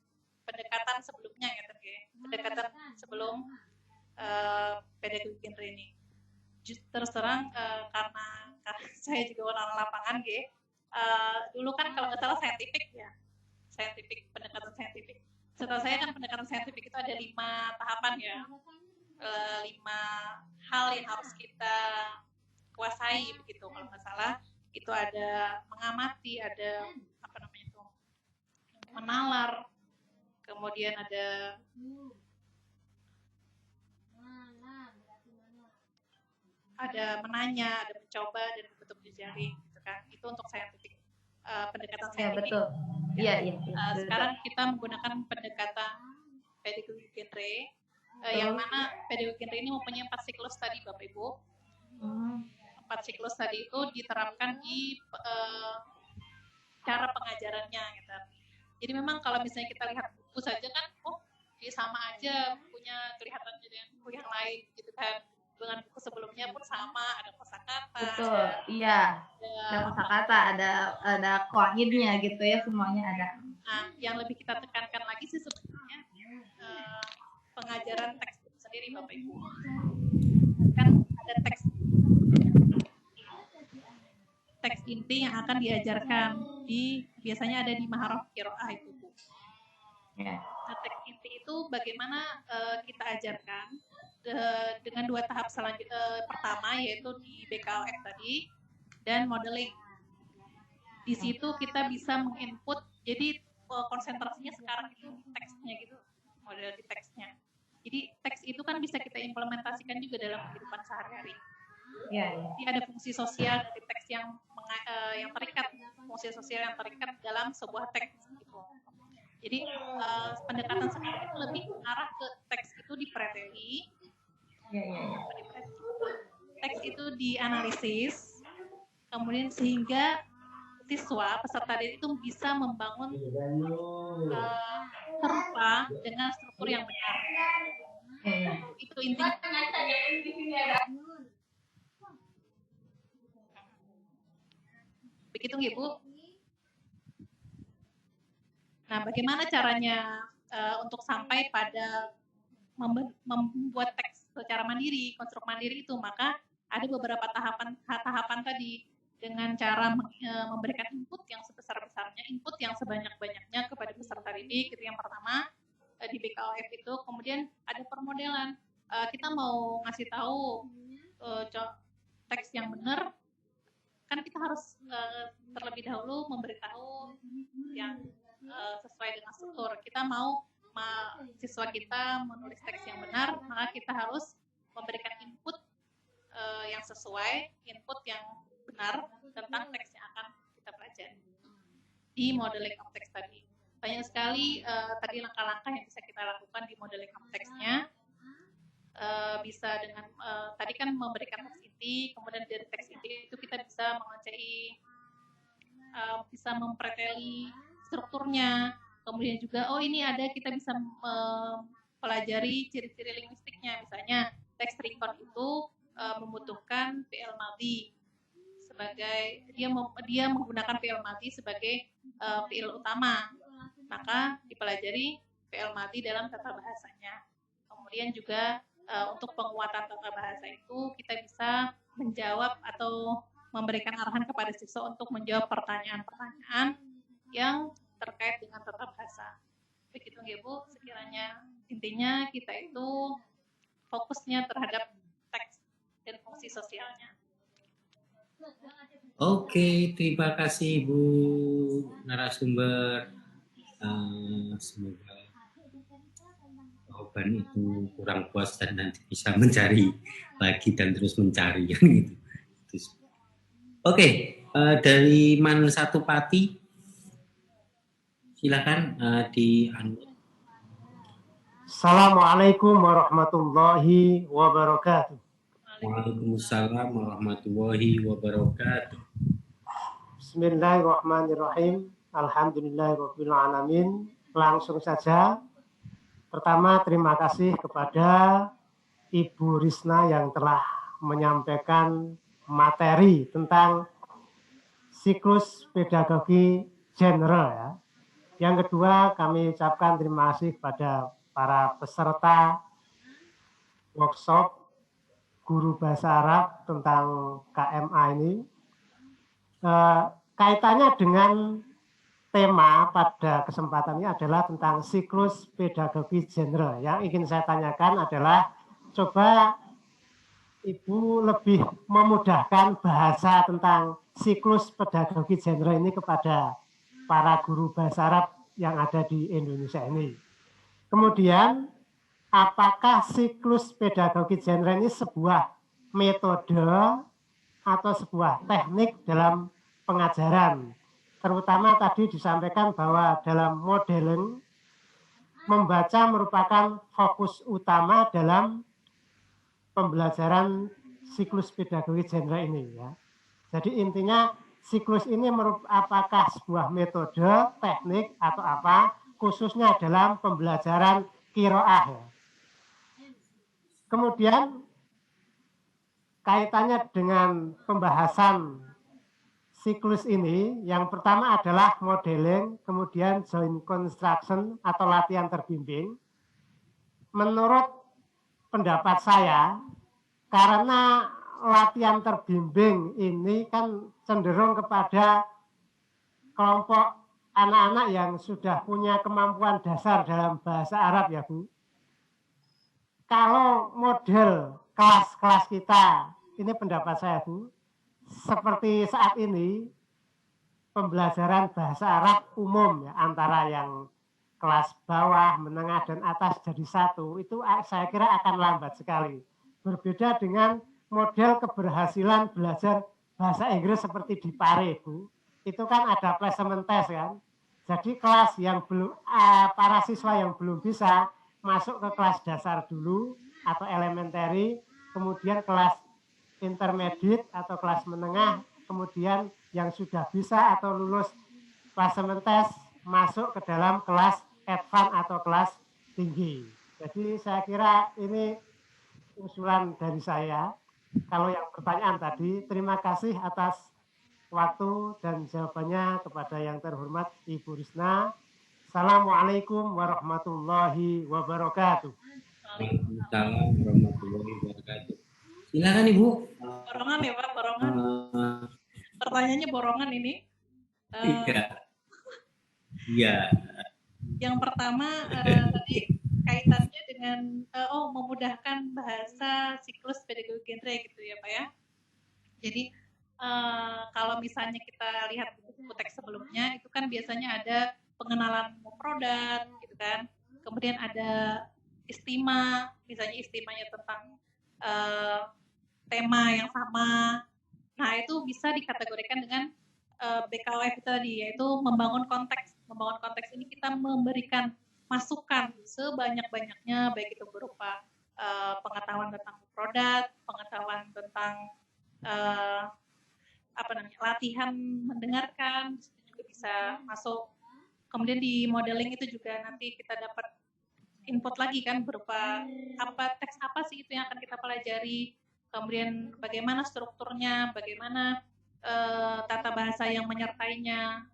pendekatan sebelumnya ya, pendekatan sebelum pedagogik genre ini. Terus terang karena saya juga orang lapangan dulu kan kalau nggak salah saintifik, pendekatan saintifik. Setelah saya kan pendekatan saintifik itu ada 5 tahapan ya, 5 hal yang harus kita kuasai begitu. Kalau nggak salah itu ada mengamati, ada menalar, kemudian ada ada menanya, ada mencoba, dan membentuk jejaring gitu kan. Itu untuk scientific pendekatan Ya, saintifik. betul. Iya, iya. Sekarang kita menggunakan pendekatan pedagogi genre, yang mana pedagogi genre ini mempunyai 4 siklus tadi, Bapak Ibu. 4 siklus tadi itu diterapkan di cara pengajarannya gitu. Jadi memang kalau misalnya kita lihat buku saja kan, oh ya sama aja bukunya kelihatan dengan buku yang lain gitu kan. Dengan buku sebelumnya pun sama, ada kosakata. Betul, iya. Ada kosakata, ada qawaidnya gitu ya, semuanya ada. Nah, yang lebih kita tekankan lagi sih sebenarnya pengajaran teks itu sendiri, Bapak Ibu. Kan ada teks inti yang akan diajarkan biasanya ada di maharah qiraah itu, Bu. Ya. Nah, teks inti itu bagaimana kita ajarkan dengan 2 tahap selanjutnya. Pertama yaitu di BKOF tadi dan modeling. Di situ kita bisa menginput, jadi konsentrasinya sekarang itu teksnya gitu, model di teksnya. Jadi teks itu kan bisa kita implementasikan juga dalam kehidupan sehari-hari. Ya, ya. Jadi ada fungsi sosial dari teks yang terikat, fungsi sosial yang terikat dalam sebuah teks gitu. Jadi pendekatan sekarang itu lebih mengarah ke teks itu dipreteli, teks itu dianalisis, kemudian sehingga siswa peserta didik itu bisa membangun serupa dengan struktur yang benar. Itu intinya. Begitu nggih, Bu? Nah, bagaimana caranya untuk sampai pada membuat teks secara mandiri, konstruk mandiri itu? Maka ada beberapa tahapan tadi dengan cara memberikan input yang sebesar-besarnya, input yang sebanyak-banyaknya kepada peserta didik. Itu yang pertama di BKOF itu. Kemudian ada permodelan. Kita mau ngasih tahu teks yang benar, kan kita harus terlebih dahulu memberitahu yang sesuai dengan struktur. Kita mau siswa kita menulis teks yang benar, maka kita harus memberikan input yang sesuai, input yang benar tentang teks yang akan kita pelajari di modeling of text tadi. Banyak sekali tadi langkah-langkah yang bisa kita lakukan di modeling of text-nya. Bisa dengan tadi kan memberikan teks inti, kemudian dari teks inti itu kita bisa menguasai, bisa mempreteli strukturnya, kemudian juga ini ada kita bisa mempelajari ciri-ciri linguistiknya. Misalnya teks recon itu membutuhkan fi'il madhi sebagai dia menggunakan fi'il madhi sebagai fi'il utama, maka dipelajari fi'il madhi dalam tata bahasanya. Kemudian juga untuk penguatan tata bahasa itu kita bisa menjawab atau memberikan arahan kepada siswa untuk menjawab pertanyaan-pertanyaan yang terkait dengan tata bahasa. Begitu nggih, Bu? Sekiranya intinya kita itu fokusnya terhadap teks dan fungsi sosialnya. Oke, terima kasih Bu narasumber. Semoga jawaban itu kurang puas dan nanti bisa mencari lagi dan terus mencari gitu. Oke, dari Man Satu Pati, silakan di Assalamualaikum warahmatullahi wabarakatuh. Waalaikumsalam warahmatullahi wabarakatuh. Bismillahirrahmanirrahim. Alhamdulillahirabbil alamin. Langsung saja. Pertama, terima kasih kepada Ibu Risna yang telah menyampaikan materi tentang siklus pedagogi general ya. Yang kedua, kami ucapkan terima kasih kepada para peserta workshop guru bahasa Arab tentang KMA ini. Kaitannya dengan tema pada kesempatan ini adalah tentang siklus pedagogi general. Yang ingin saya tanyakan adalah, coba Ibu lebih memudahkan bahasa tentang siklus pedagogi general ini kepada para guru bahasa Arab yang ada di Indonesia ini. Kemudian, apakah siklus pedagogi general ini sebuah metode atau sebuah teknik dalam pengajaran. Terutama tadi disampaikan bahwa dalam modeling, membaca merupakan fokus utama dalam pembelajaran siklus pedagogi genre ini ya. Jadi intinya siklus ini apakah sebuah metode, teknik atau apa, khususnya dalam pembelajaran qiraah ya. Kemudian kaitannya dengan pembahasan siklus ini, yang pertama adalah modeling, kemudian joint construction atau latihan terbimbing. Menurut pendapat saya, karena latihan terbimbing ini kan cenderung kepada kelompok anak-anak yang sudah punya kemampuan dasar dalam bahasa Arab ya Bu. Kalau model kelas-kelas kita, ini pendapat saya Bu, seperti saat ini pembelajaran bahasa Arab umum ya, antara yang kelas bawah, menengah dan atas jadi satu, itu saya kira akan lambat sekali. Berbeda dengan model keberhasilan belajar bahasa Inggris seperti di Pare Bu, itu kan ada placement test kan. Jadi kelas yang belum para siswa yang belum bisa masuk ke kelas dasar dulu atau elementary, kemudian kelas intermediate atau kelas menengah, kemudian yang sudah bisa atau lulus placement test masuk ke dalam kelas advance atau kelas tinggi. Jadi saya kira ini usulan dari saya. Kalau yang pertanyaan tadi, terima kasih atas waktu dan jawabannya kepada yang terhormat Ibu Risna. Assalamualaikum warahmatullahi wabarakatuh. Waalaikumsalam warahmatullahi wabarakatuh. Silakan Ibu. Borongan ya Pak, borongan. Pertanyaannya borongan ini. Iya. Yang pertama tadi kaitannya dengan memudahkan bahasa siklus pedagogi genre gitu ya Pak ya. Jadi kalau misalnya kita lihat buku teks sebelumnya itu kan biasanya ada pengenalan mufradat gitu kan. Kemudian ada istima, misalnya istimanya tentang tema yang sama. Nah, itu bisa dikategorikan dengan BKOF itu tadi, yaitu membangun konteks. Membangun konteks ini kita memberikan masukan sebanyak-banyaknya, baik itu berupa pengetahuan tentang produk, pengetahuan tentang latihan mendengarkan, itu juga bisa masuk. Kemudian di modeling itu juga nanti kita dapat input lagi kan berupa teks apa sih itu yang akan kita pelajari, kemudian bagaimana strukturnya, bagaimana tata bahasa yang menyertainya,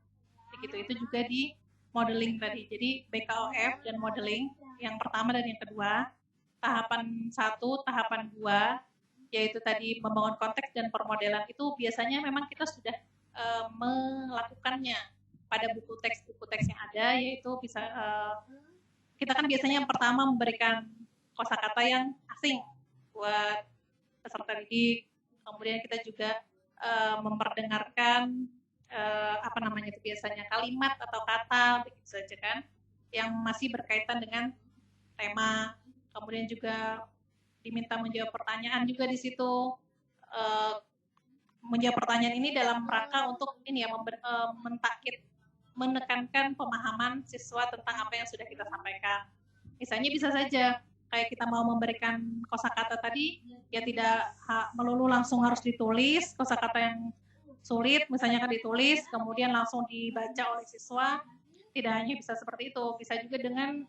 begitu. Itu juga di modeling tadi. Jadi BKOF dan modeling yang pertama dan yang kedua, tahapan 1, tahapan 2, yaitu tadi membangun konteks dan permodelan itu biasanya memang kita sudah melakukannya pada buku teks yang ada, yaitu bisa kita kan biasanya yang pertama memberikan kosakata yang asing buat peserta didik, kemudian kita juga memperdengarkan itu biasanya kalimat atau kata begitu saja kan, yang masih berkaitan dengan tema. Kemudian juga diminta menjawab pertanyaan juga di situ. Menjawab pertanyaan ini dalam rangka untuk ini ya menekankan pemahaman siswa tentang apa yang sudah kita sampaikan. Misalnya bisa saja kayak kita mau memberikan kosakata tadi, ya tidak melulu langsung harus ditulis kosakata yang sulit, misalnya kan ditulis, kemudian langsung dibaca oleh siswa. Tidak hanya bisa seperti itu, bisa juga dengan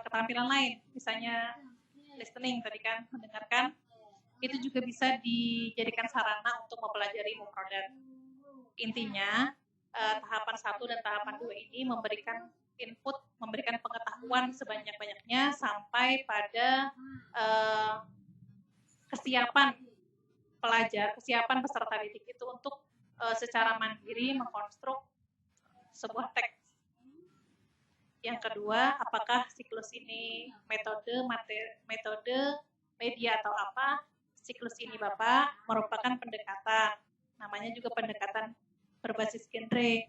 keterampilan lain, misalnya listening tadi kan, mendengarkan, itu juga bisa dijadikan sarana untuk mempelajari mufradat. Intinya, tahapan 1 dan tahapan 2 ini memberikan input, memberikan pengetahuan sebanyak-banyaknya sampai pada kesiapan pelajar, kesiapan peserta didik itu untuk secara mandiri mengkonstruk sebuah teks. Yang kedua, apakah siklus ini metode, media atau apa? Siklus ini Bapak merupakan pendekatan, namanya juga pendekatan berbasis genre.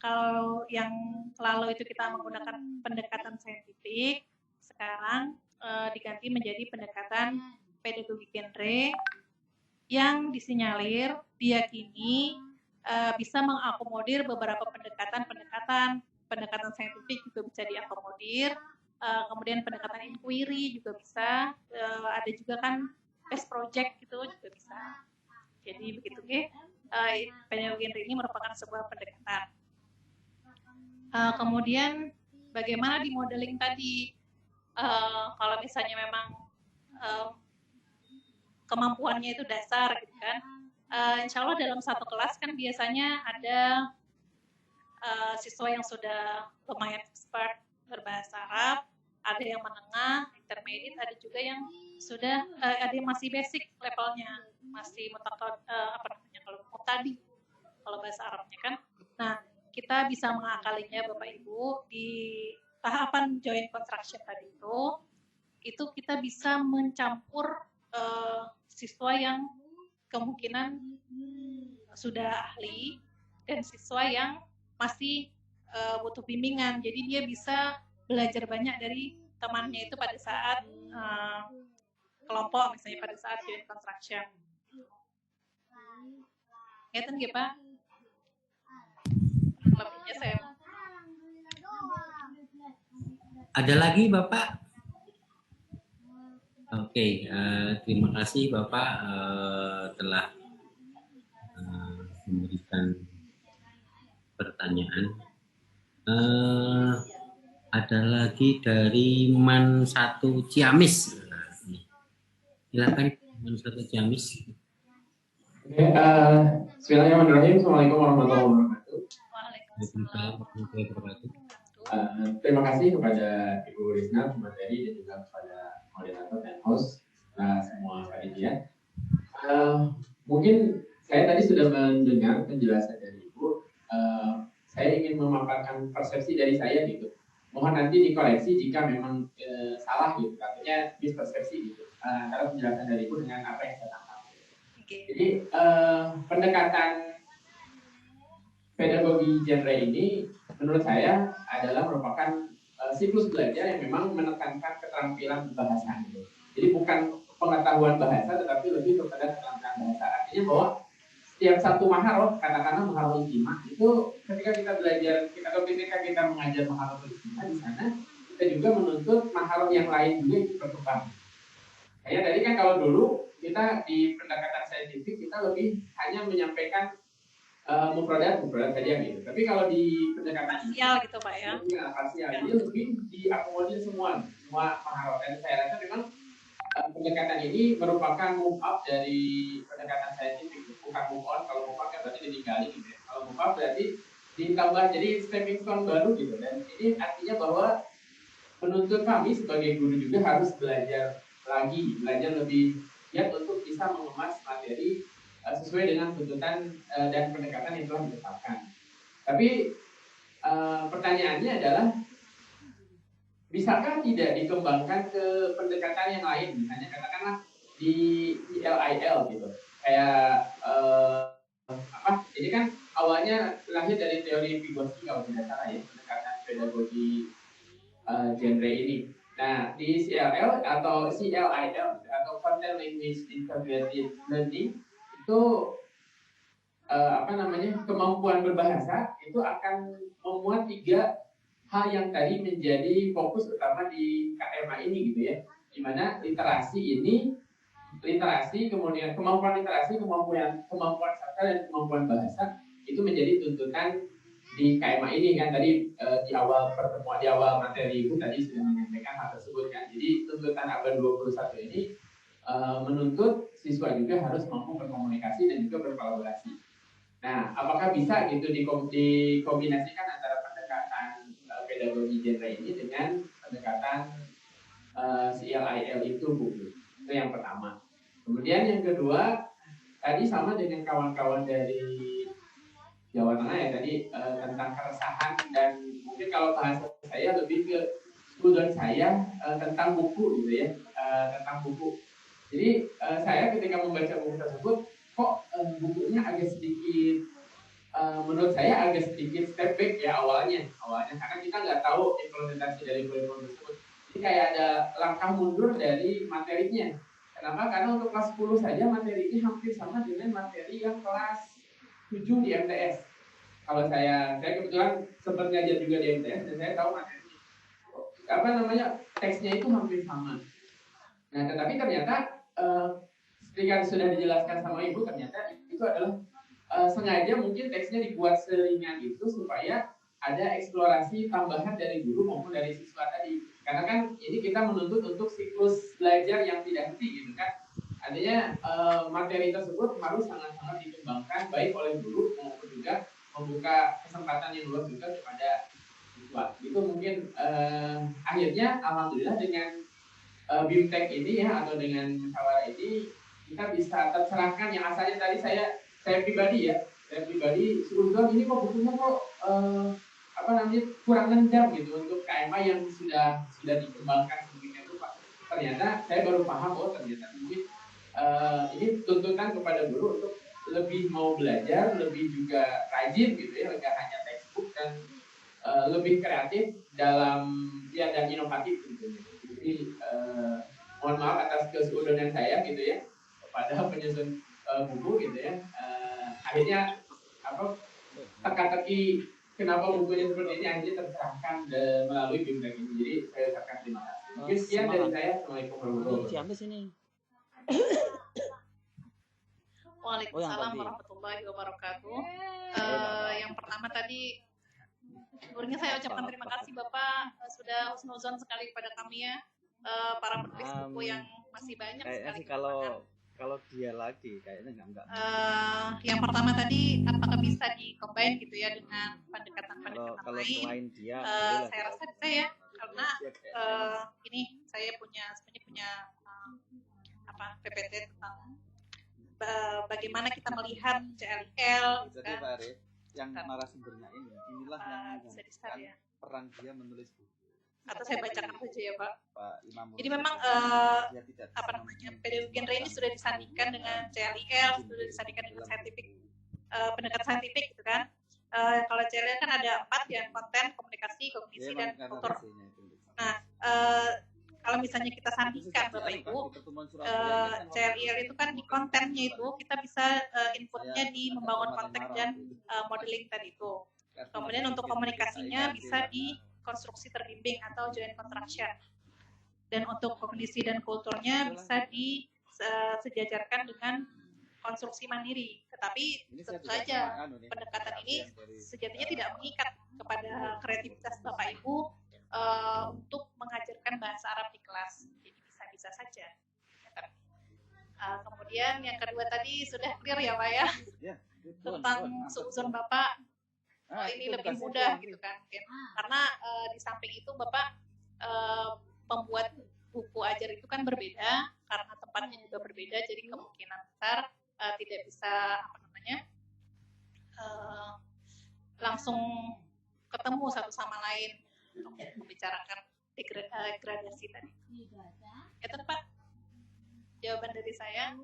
Kalau yang lalu itu kita menggunakan pendekatan saintifik, sekarang diganti menjadi pendekatan pedagogi genre yang disinyalir diyakini bisa mengakomodir beberapa pendekatan saintifik juga bisa diakomodir, kemudian pendekatan inquiry juga bisa, ada juga kan test project gitu juga bisa. Jadi begitu pedagogi genre ini merupakan sebuah pendekatan. Kemudian bagaimana di modeling tadi, kalau misalnya memang kemampuannya itu dasar gitu kan, insya Allah dalam satu kelas kan biasanya ada siswa yang sudah lumayan expert berbahasa Arab, ada yang menengah, intermediate, ada juga yang sudah ada yang masih basic levelnya, masih kalau mutadi kalau bahasa Arabnya kan. Nah, kita bisa mengakalinya Bapak Ibu di tahapan joint construction tadi itu kita bisa mencampur siswa yang kemungkinan sudah ahli dan siswa yang masih butuh bimbingan. Jadi dia bisa belajar banyak dari temannya itu pada saat kelompok, misalnya pada saat joint construction. Ngeten nggih, Pak? Lebihnya saya. Ada lagi Bapak? Oke, terima kasih Bapak telah memberikan pertanyaan. Ada lagi dari Man 1 Ciamis. Silakan Man 1 Ciamis. Oke, bismillahirrahmanirrahim. Assalamualaikum warahmatullahi wabarakatuh. Waalaikumsalam warahmatullahi wabarakatuh. Terima kasih kepada Ibu Risna, Bu Materi, dan juga kepada moderator dan host semua panitia. Mungkin saya tadi sudah mendengar penjelasan dari Ibu. Saya ingin memaparkan persepsi dari saya gitu. Mohon nanti dikoreksi jika memang salah gitu, artinya mispersepsi gitu. Karena penjelasan dari Ibu dengan apa yang saya tangkap. Jadi pendekatan pedagogi genre ini menurut saya adalah merupakan siklus belajar yang memang menekankan keterampilan bahasa. Jadi bukan pengetahuan bahasa, tetapi lebih kepada keterampilan bahasa. Artinya bahwa setiap satu maharoh, katakanlah maharoh ijtima, itu ketika kita belajar, ketika kita mengajar maharoh ijtima di sana, kita juga menuntut maharoh yang lain juga itu berkembang. Kayak tadi kan kalau dulu kita di pendekatan saintifik kita lebih hanya menyampaikan mufradat saja gitu. Tapi kalau di pendekatan parsial gitu Pak ya. Parsial ini lebih diakomodir semua maharoh. Dan saya rasa memang pendekatan ini merupakan move up dari pendekatan saintifik, bukan move on. Kalau move up kan berarti ditinggali gitu ya. Kalau move up berarti ditambah jadi stepping stone baru gitu. Dan ini artinya bahwa penuntut kami sebagai guru juga harus belajar lebih giat untuk bisa mengemas materi sesuai dengan tuntutan dan pendekatan yang telah ditetapkan. Tapi pertanyaannya adalah, bisakah tidak dikembangkan ke pendekatan yang lain? Misalnya katakanlah di LIL gitu. Kayak ini kan awalnya lahir dari teori Vygotsky kalau tidak salah ya, pendekatan pedagogi genre ini. Nah, di CLL atau CLIL atau Content Language Integrated Learning itu kemampuan berbahasa itu akan memuat 3 hal yang tadi menjadi fokus utama di KMA ini gitu ya. Di mana literasi, kemudian kemampuan literasi, kemampuan sastra dan kemampuan bahasa itu menjadi tuntutan di KMA ini kan. Tadi di awal pertemuan, di awal materi Ibu tadi sudah menyampaikan hal tersebut kan. Jadi tuntutan abad 21 ini menuntut siswa juga harus mampu berkomunikasi dan juga berkolaborasi. Nah, apakah bisa gitu dikombinasikan antara pendekatan pedagogi genre ini dengan pendekatan CLIL itu, Bu? Itu yang pertama. Kemudian yang kedua, tadi sama dengan kawan-kawan dari Jawa Tengah ya tadi tentang keresahan, dan mungkin kalau bahasa saya lebih ke student saya tentang buku gitu ya, tentang buku. Jadi saya ketika membaca buku tersebut kok bukunya agak sedikit menurut saya agak sedikit step back ya awalnya karena kita nggak tahu implementasi dari kurikulum tersebut. Jadi kayak ada langkah mundur dari materinya. Kenapa? Karena untuk kelas 10 saja materinya hampir sama dengan materi yang kelas 7 di MTS. Kalau saya kebetulan sempat ngajar juga di MTS dan saya tahu materinya. Teksnya itu hampir sama. Nah, tetapi ternyata seperti sudah dijelaskan sama Ibu, ternyata itu adalah sengaja mungkin teksnya dibuat seringan itu supaya ada eksplorasi tambahan dari guru maupun dari siswa tadi. Karena kan ini kita menuntut untuk siklus belajar yang tidak henti gitu kan. Artinya materi tersebut harus sangat-sangat dikembangkan baik oleh guru maupun juga membuka kesempatan yang luas juga kepada siswa. Itu mungkin akhirnya alhamdulillah dengan BIMTEK ini ya atau dengan musyawarah ini kita bisa tercerahkan yang asalnya tadi saya pribadi seuzon ini kok bukunya kok kurang nendang gitu untuk KMA yang sudah dikembangkan begitu Pak. Ternyata saya baru paham ternyata ini tuntutan kepada guru untuk lebih mau belajar, lebih juga rajin gitu ya, enggak hanya textbook dan lebih kreatif dalam dan inovatif gitu. Jadi mohon maaf atas keseudonan saya gitu ya kepada penyusun buku gitu ya. Akhirnya teka-teki kenapa bukunya seperti ini akhirnya tercerahkan melalui BIMTEK ini. Jadi saya ucapkan terima kasih. Mungkin sekian dari saya. Assalamualaikum warahmatullahi wabarakatuh. Waalaikumsalam warahmatullahi wabarakatuh. Yang pertama tadi sebelumnya saya ucapkan terima kasih Bapak sudah husnuzon sekali kepada kami ya, para penulis buku yang masih banyak sekali. Kalau dia lagi kayaknya enggak. Yang pertama tadi apakah bisa di-combine gitu ya dengan pendekatan Kalau lain? selain dia, saya rasa bisa ya, karena ini saya punya PPT tentang bagaimana kita melihat CLIL. Jadi Pak Arif, yang narasumbernya inilah yang mengumumkan peran dia menulis buku. Atau saya bacakan saja ya Pak. Jadi Jadi memang pedagogi genre ini sudah disandingkan dengan CLIL, sudah disandingkan dengan pendekatan saintifik gitu kan. Kalau CLIL kan ada 4 ya, konten, komunikasi, kognisi, dan kultur. Nah, kalau misalnya kita sandingkan Bapak Ibu, CLIL itu kan di kontennya itu kita bisa inputnya di membangun konteks dan modeling tadi itu. Kemudian untuk komunikasinya bisa di konstruksi terbimbing atau joint construction. Dan untuk kognisi dan kulturnya bisa disejajarkan dengan konstruksi mandiri. Tetapi tentu saja pendekatan ini sejatinya tidak mengikat kepada kreativitas Bapak Ibu untuk mengajarkan bahasa Arab di kelas. Jadi bisa-bisa saja. Kemudian yang kedua tadi sudah clear ya Pak ya, tentang seuzon Bapak. Ini lebih mudah gitu kan mungkin. Karena di samping itu Bapak pembuat buku ajar itu kan berbeda karena tempatnya juga berbeda, jadi kemungkinan besar tidak bisa langsung ketemu satu sama lain untuk membicarakan gradasi tadi. Itu Pak jawaban dari saya.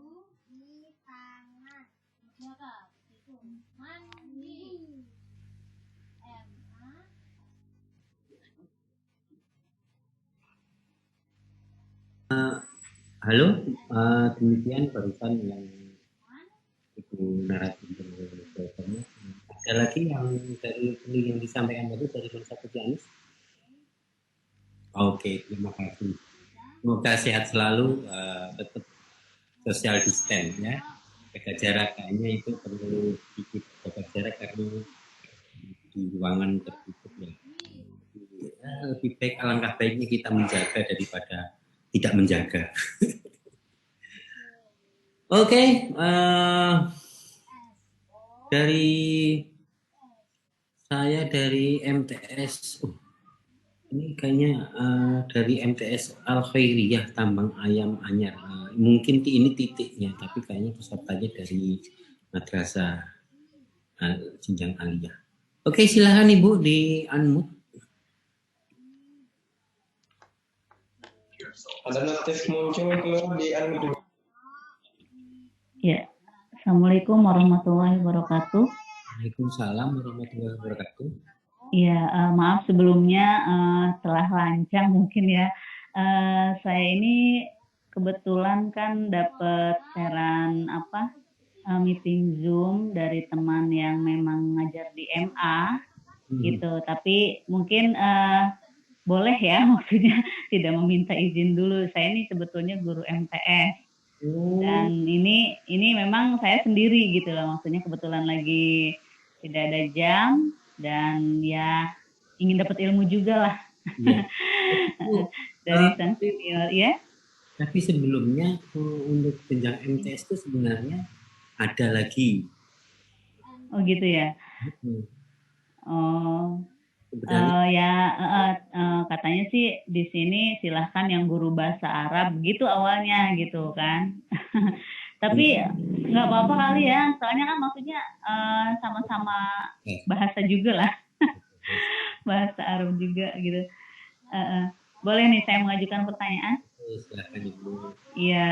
Halo, demikian barusan yang Ibu narasumber jawabannya. Ada lagi yang dari yang disampaikan tadi dari Mas Anis? Oke, terima kasih. Semoga sehat selalu, tetap social distance ya. Jaga jarak, kayaknya itu perlu sedikit jaga jarak karena di ruangan tertutup ya. Lebih baik, alangkah baiknya kita menjaga daripada tidak menjaga. Oke, dari saya dari MTS, ini kayaknya dari MTS Al Khairiyah Tambang Ayam Anyar. Mungkin ini titiknya, tapi kayaknya pesertanya dari Madrasah Jenjang Aliyah. Oke, silakan Ibu di unmute. Ada notif muncul keluar di unmute. Ya, Assalamualaikum warahmatullahi wabarakatuh. Waalaikumsalam warahmatullahi wabarakatuh. Ya, maaf sebelumnya telah lancang mungkin ya. Saya ini kebetulan kan dapat saran meeting Zoom dari teman yang memang ngajar di MA gitu. Tapi mungkin boleh ya, maksudnya tidak meminta izin dulu. Saya ini sebetulnya guru MTS. Dan ini memang saya sendiri gitu loh, maksudnya kebetulan lagi tidak ada jam dan ya ingin dapat ilmu juga lah. Ya. Dari sang senior ya. Tapi sebelumnya untuk jenjang MTS itu sebenarnya ada lagi. Oh gitu ya. Katanya sih di sini silahkan yang guru bahasa Arab gitu awalnya gitu kan. Tapi nggak apa-apa kali ya, soalnya kan maksudnya sama-sama bahasa juga lah. Bahasa Arab juga gitu. Boleh nih saya mengajukan pertanyaan? Silakan Ibu. Iya.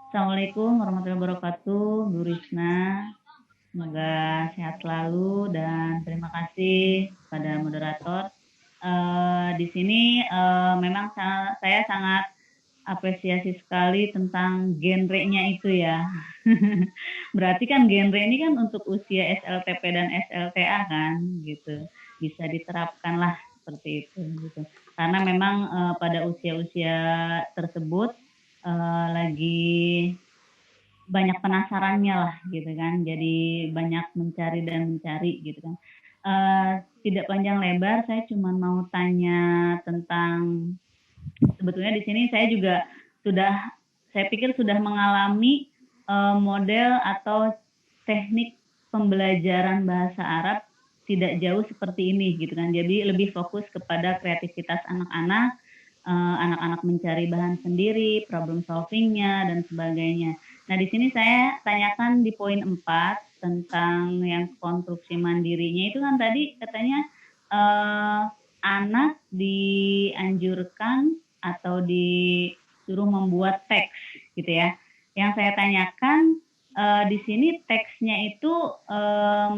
Assalamualaikum warahmatullahi wabarakatuh, Bu Risna. Semoga sehat selalu dan terima kasih pada moderator. Di sini memang saya sangat apresiasi sekali tentang genrenya itu ya. Berarti kan genre ini kan untuk usia SLTP dan SLTA kan gitu. Bisa diterapkan lah seperti itu gitu. Karena memang pada usia-usia tersebut lagi banyak penasarannya lah gitu kan. Jadi banyak mencari gitu kan. Tidak panjang lebar, saya cuma mau tanya tentang sebetulnya di sini saya juga saya pikir sudah mengalami model atau teknik pembelajaran bahasa Arab tidak jauh seperti ini gitu kan. Jadi lebih fokus kepada kreativitas anak-anak, anak-anak mencari bahan sendiri, problem solvingnya dan sebagainya. Nah di sini saya tanyakan di poin 4 tentang yang konstruksi mandirinya itu kan tadi katanya anak dianjurkan atau disuruh membuat teks gitu ya. Yang saya tanyakan di sini teksnya itu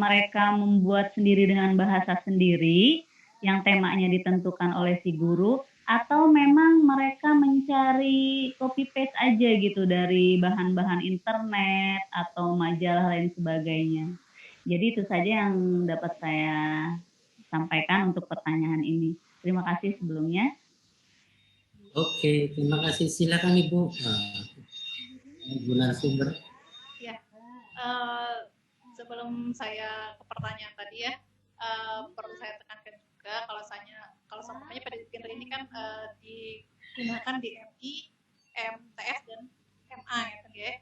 mereka membuat sendiri dengan bahasa sendiri yang temanya ditentukan oleh si guru, atau memang mereka mencari copy paste aja gitu dari bahan-bahan internet atau majalah lain sebagainya. Jadi itu saja yang dapat saya sampaikan untuk pertanyaan ini. Terima kasih sebelumnya. Oke, terima kasih. Silakan Ibu. Ibu narasumber. Ya, sebelum saya ke pertanyaan tadi ya, perlu saya tekankan juga kalau semuanya pada genre ini kan digunakan di MI, MTS dan MA ya kan ya.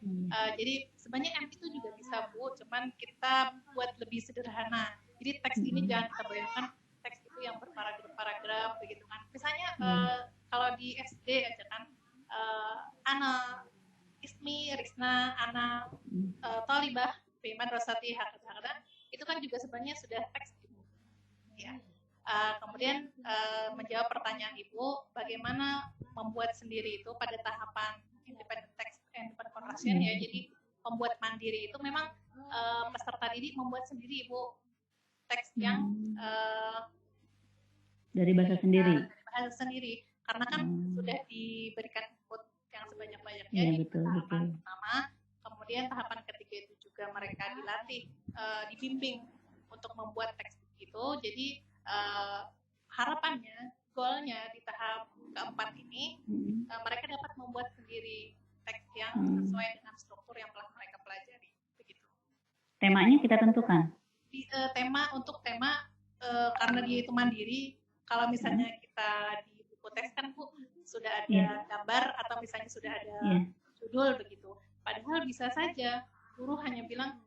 Jadi sebenarnya MI itu juga bisa Bu, cuman kita buat lebih sederhana. Jadi teks ini jangan kita bayangkan teks itu yang berparagraf begitu kan. Misalnya kalau di SD aja kan, Ana Ismi, Risna, Ana, Thalibah, Biman, Rosati, Hakada, itu kan juga sebenarnya sudah teks gitu. Ya. Kemudian menjawab pertanyaan Ibu, bagaimana membuat sendiri itu pada tahapan independent text and independent conversion ya. Jadi membuat mandiri itu memang peserta didik membuat sendiri Ibu teks yang dari bahasa sendiri. Bahasa sendiri, karena kan sudah diberikan input yang sebanyak-banyaknya di tahapan pertama, kemudian tahapan ketiga itu juga mereka dilatih, dibimbing untuk membuat teks itu. Jadi harapannya, goalnya di tahap keempat ini mereka dapat membuat sendiri teks yang sesuai dengan struktur yang telah mereka pelajari. Begitu. Temanya kita tentukan. Karena dia itu mandiri. Kalau misalnya kita di buku teks kan Bu sudah ada gambar atau misalnya sudah ada judul begitu. Padahal bisa saja guru hanya bilang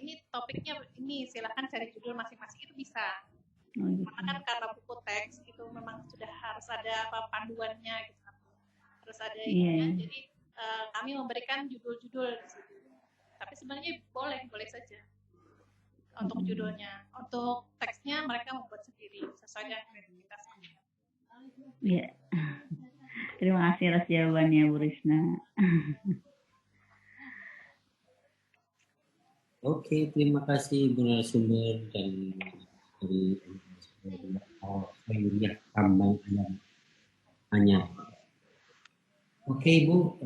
ini topiknya ini, silakan cari judul masing-masing, itu bisa. Karena buku teks itu memang sudah harus ada panduannya gitu. Harus ada ininya. Jadi kami memberikan judul-judul di situ. Tapi sebenarnya boleh saja untuk judulnya. Untuk teksnya mereka membuat sendiri sesuai dengan kreativitas. Iya. Terima kasih atas jawabannya Bu Risna. Oke, terima kasih Bu narasumber dan dari Khairiyah Kambang Anyar. Oke Ibu,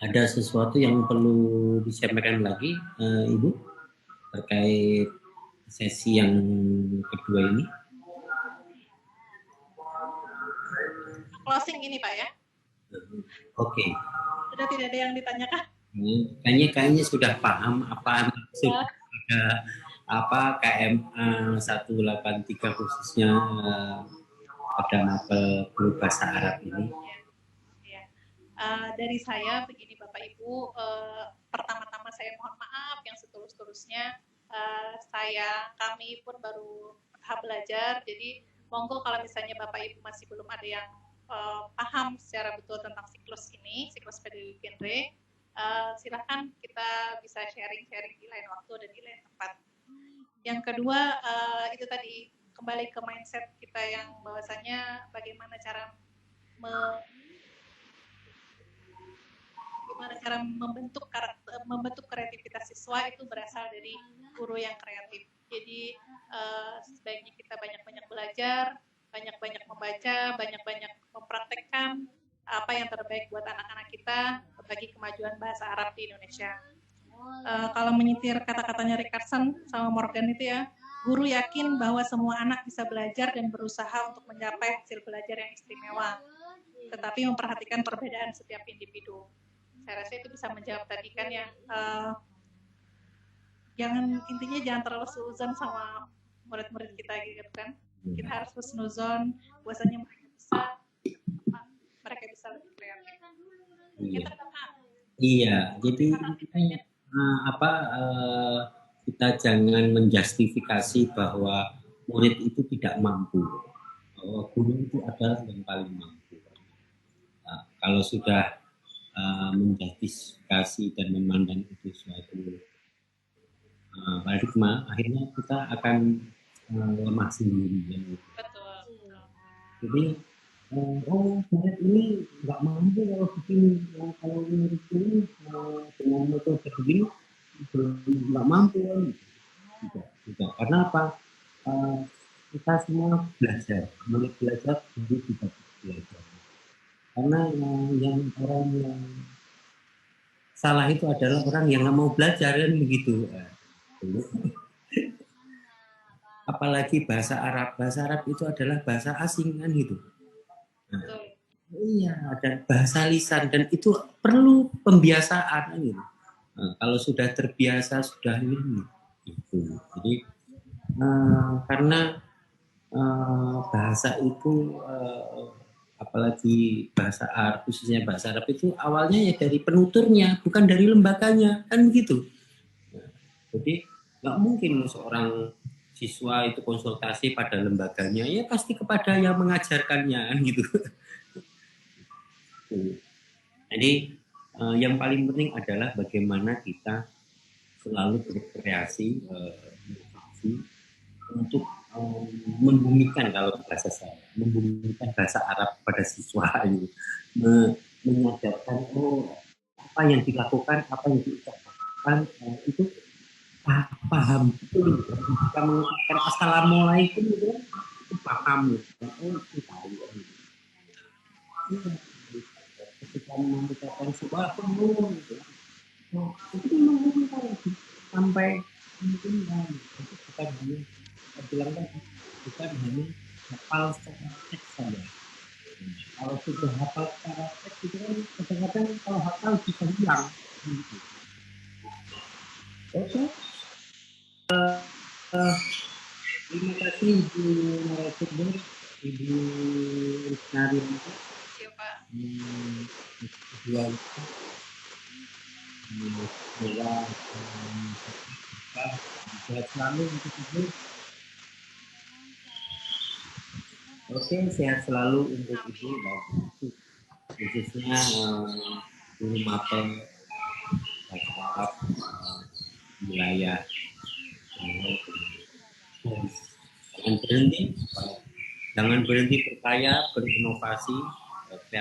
ada sesuatu yang perlu disampaikan lagi Ibu terkait sesi yang kedua ini? Closing ini Pak ya? Oke. Sudah tidak ada yang ditanyakan? Kayaknya sudah paham apa maksud apa KMA 183 khususnya pada mapel guru bahasa Arab ini. Dari saya begini Bapak Ibu, pertama-tama saya mohon maaf yang setulus-tulusnya. Kami pun baru tahap belajar, jadi monggo kalau misalnya Bapak Ibu masih belum ada yang paham secara betul tentang siklus ini, siklus pedagogi genre, silahkan kita bisa sharing-sharing di lain waktu dan di lain tempat. Yang kedua, itu tadi kembali ke mindset kita yang bahwasanya bagaimana cara membentuk kreativitas siswa itu berasal dari guru yang kreatif. Jadi sebaiknya kita banyak-banyak belajar, banyak-banyak membaca, banyak-banyak mempraktekkan apa yang terbaik buat anak-anak kita bagi kemajuan bahasa Arab di Indonesia. Kalau menyitir kata-katanya Rickardson sama Morgan itu ya, guru yakin bahwa semua anak bisa belajar dan berusaha untuk mencapai hasil belajar yang istimewa, tetapi memperhatikan perbedaan setiap individu. Saya rasa itu bisa menjawab tadi kan ya, intinya jangan terlalu suuzon sama murid-murid kita gitu kan. Kita harus husnuzon, bahwasanya mereka bisa lebih kreatif. Iya, jadi kita jangan menjustifikasi bahwa murid itu tidak mampu, bahwa guru itu adalah yang paling mampu. Nah, kalau sudah menjustifikasi dan memandang itu suatu paradigma, akhirnya kita akan lemah sendiri. Betul. Jadi murid ini nggak mampu kalau begini, kalau murid ini dengan metode begini nggak mampu kan? Tidak. Karena apa? Kita semua belajar, murid belajar, guru juga belajar. Karena yang orang yang salah itu adalah orang yang nggak mau belajar kan begitu. Apalagi bahasa Arab itu adalah bahasa asing kan gitu. Nah, iya, dan bahasa lisan dan itu perlu pembiasaan gitu. Nah, kalau sudah terbiasa sudah ini gitu. Jadi karena bahasa itu apalagi bahasa Arab, khususnya bahasa Arab itu awalnya ya dari penuturnya, bukan dari lembaganya kan gitu. Nah, jadi nggak mungkin seorang siswa itu konsultasi pada lembaganya, ya pasti kepada yang mengajarkannya gitu. Jadi yang paling penting adalah bagaimana kita selalu berkreasi untuk membumikan, kalau bahasa saya, membumikan bahasa Arab pada siswa gitu. Menyadarkan apa yang dilakukan, apa yang diucapkan itu paham betul. Kita mengatakan assalamualaikum itu paham itu tahu. Ketika mengucapkan subhanallah itu sampai mungkin kita bilang kan bukan hanya hafal secara teks saja. Kalau sudah hafal secara teks itu kan kadang-kadang kalau hafal bisa hilang. Oke. Terima kasih Ibu narasumber, Ibu Rizna. Pak. Kedua itu semoga sehat selalu untuk Ibu. Oke, sehat selalu untuk Ibu dan khususnya guru mapel bahasa Arab wilayah. Jangan berhenti berkarya, berinovasi,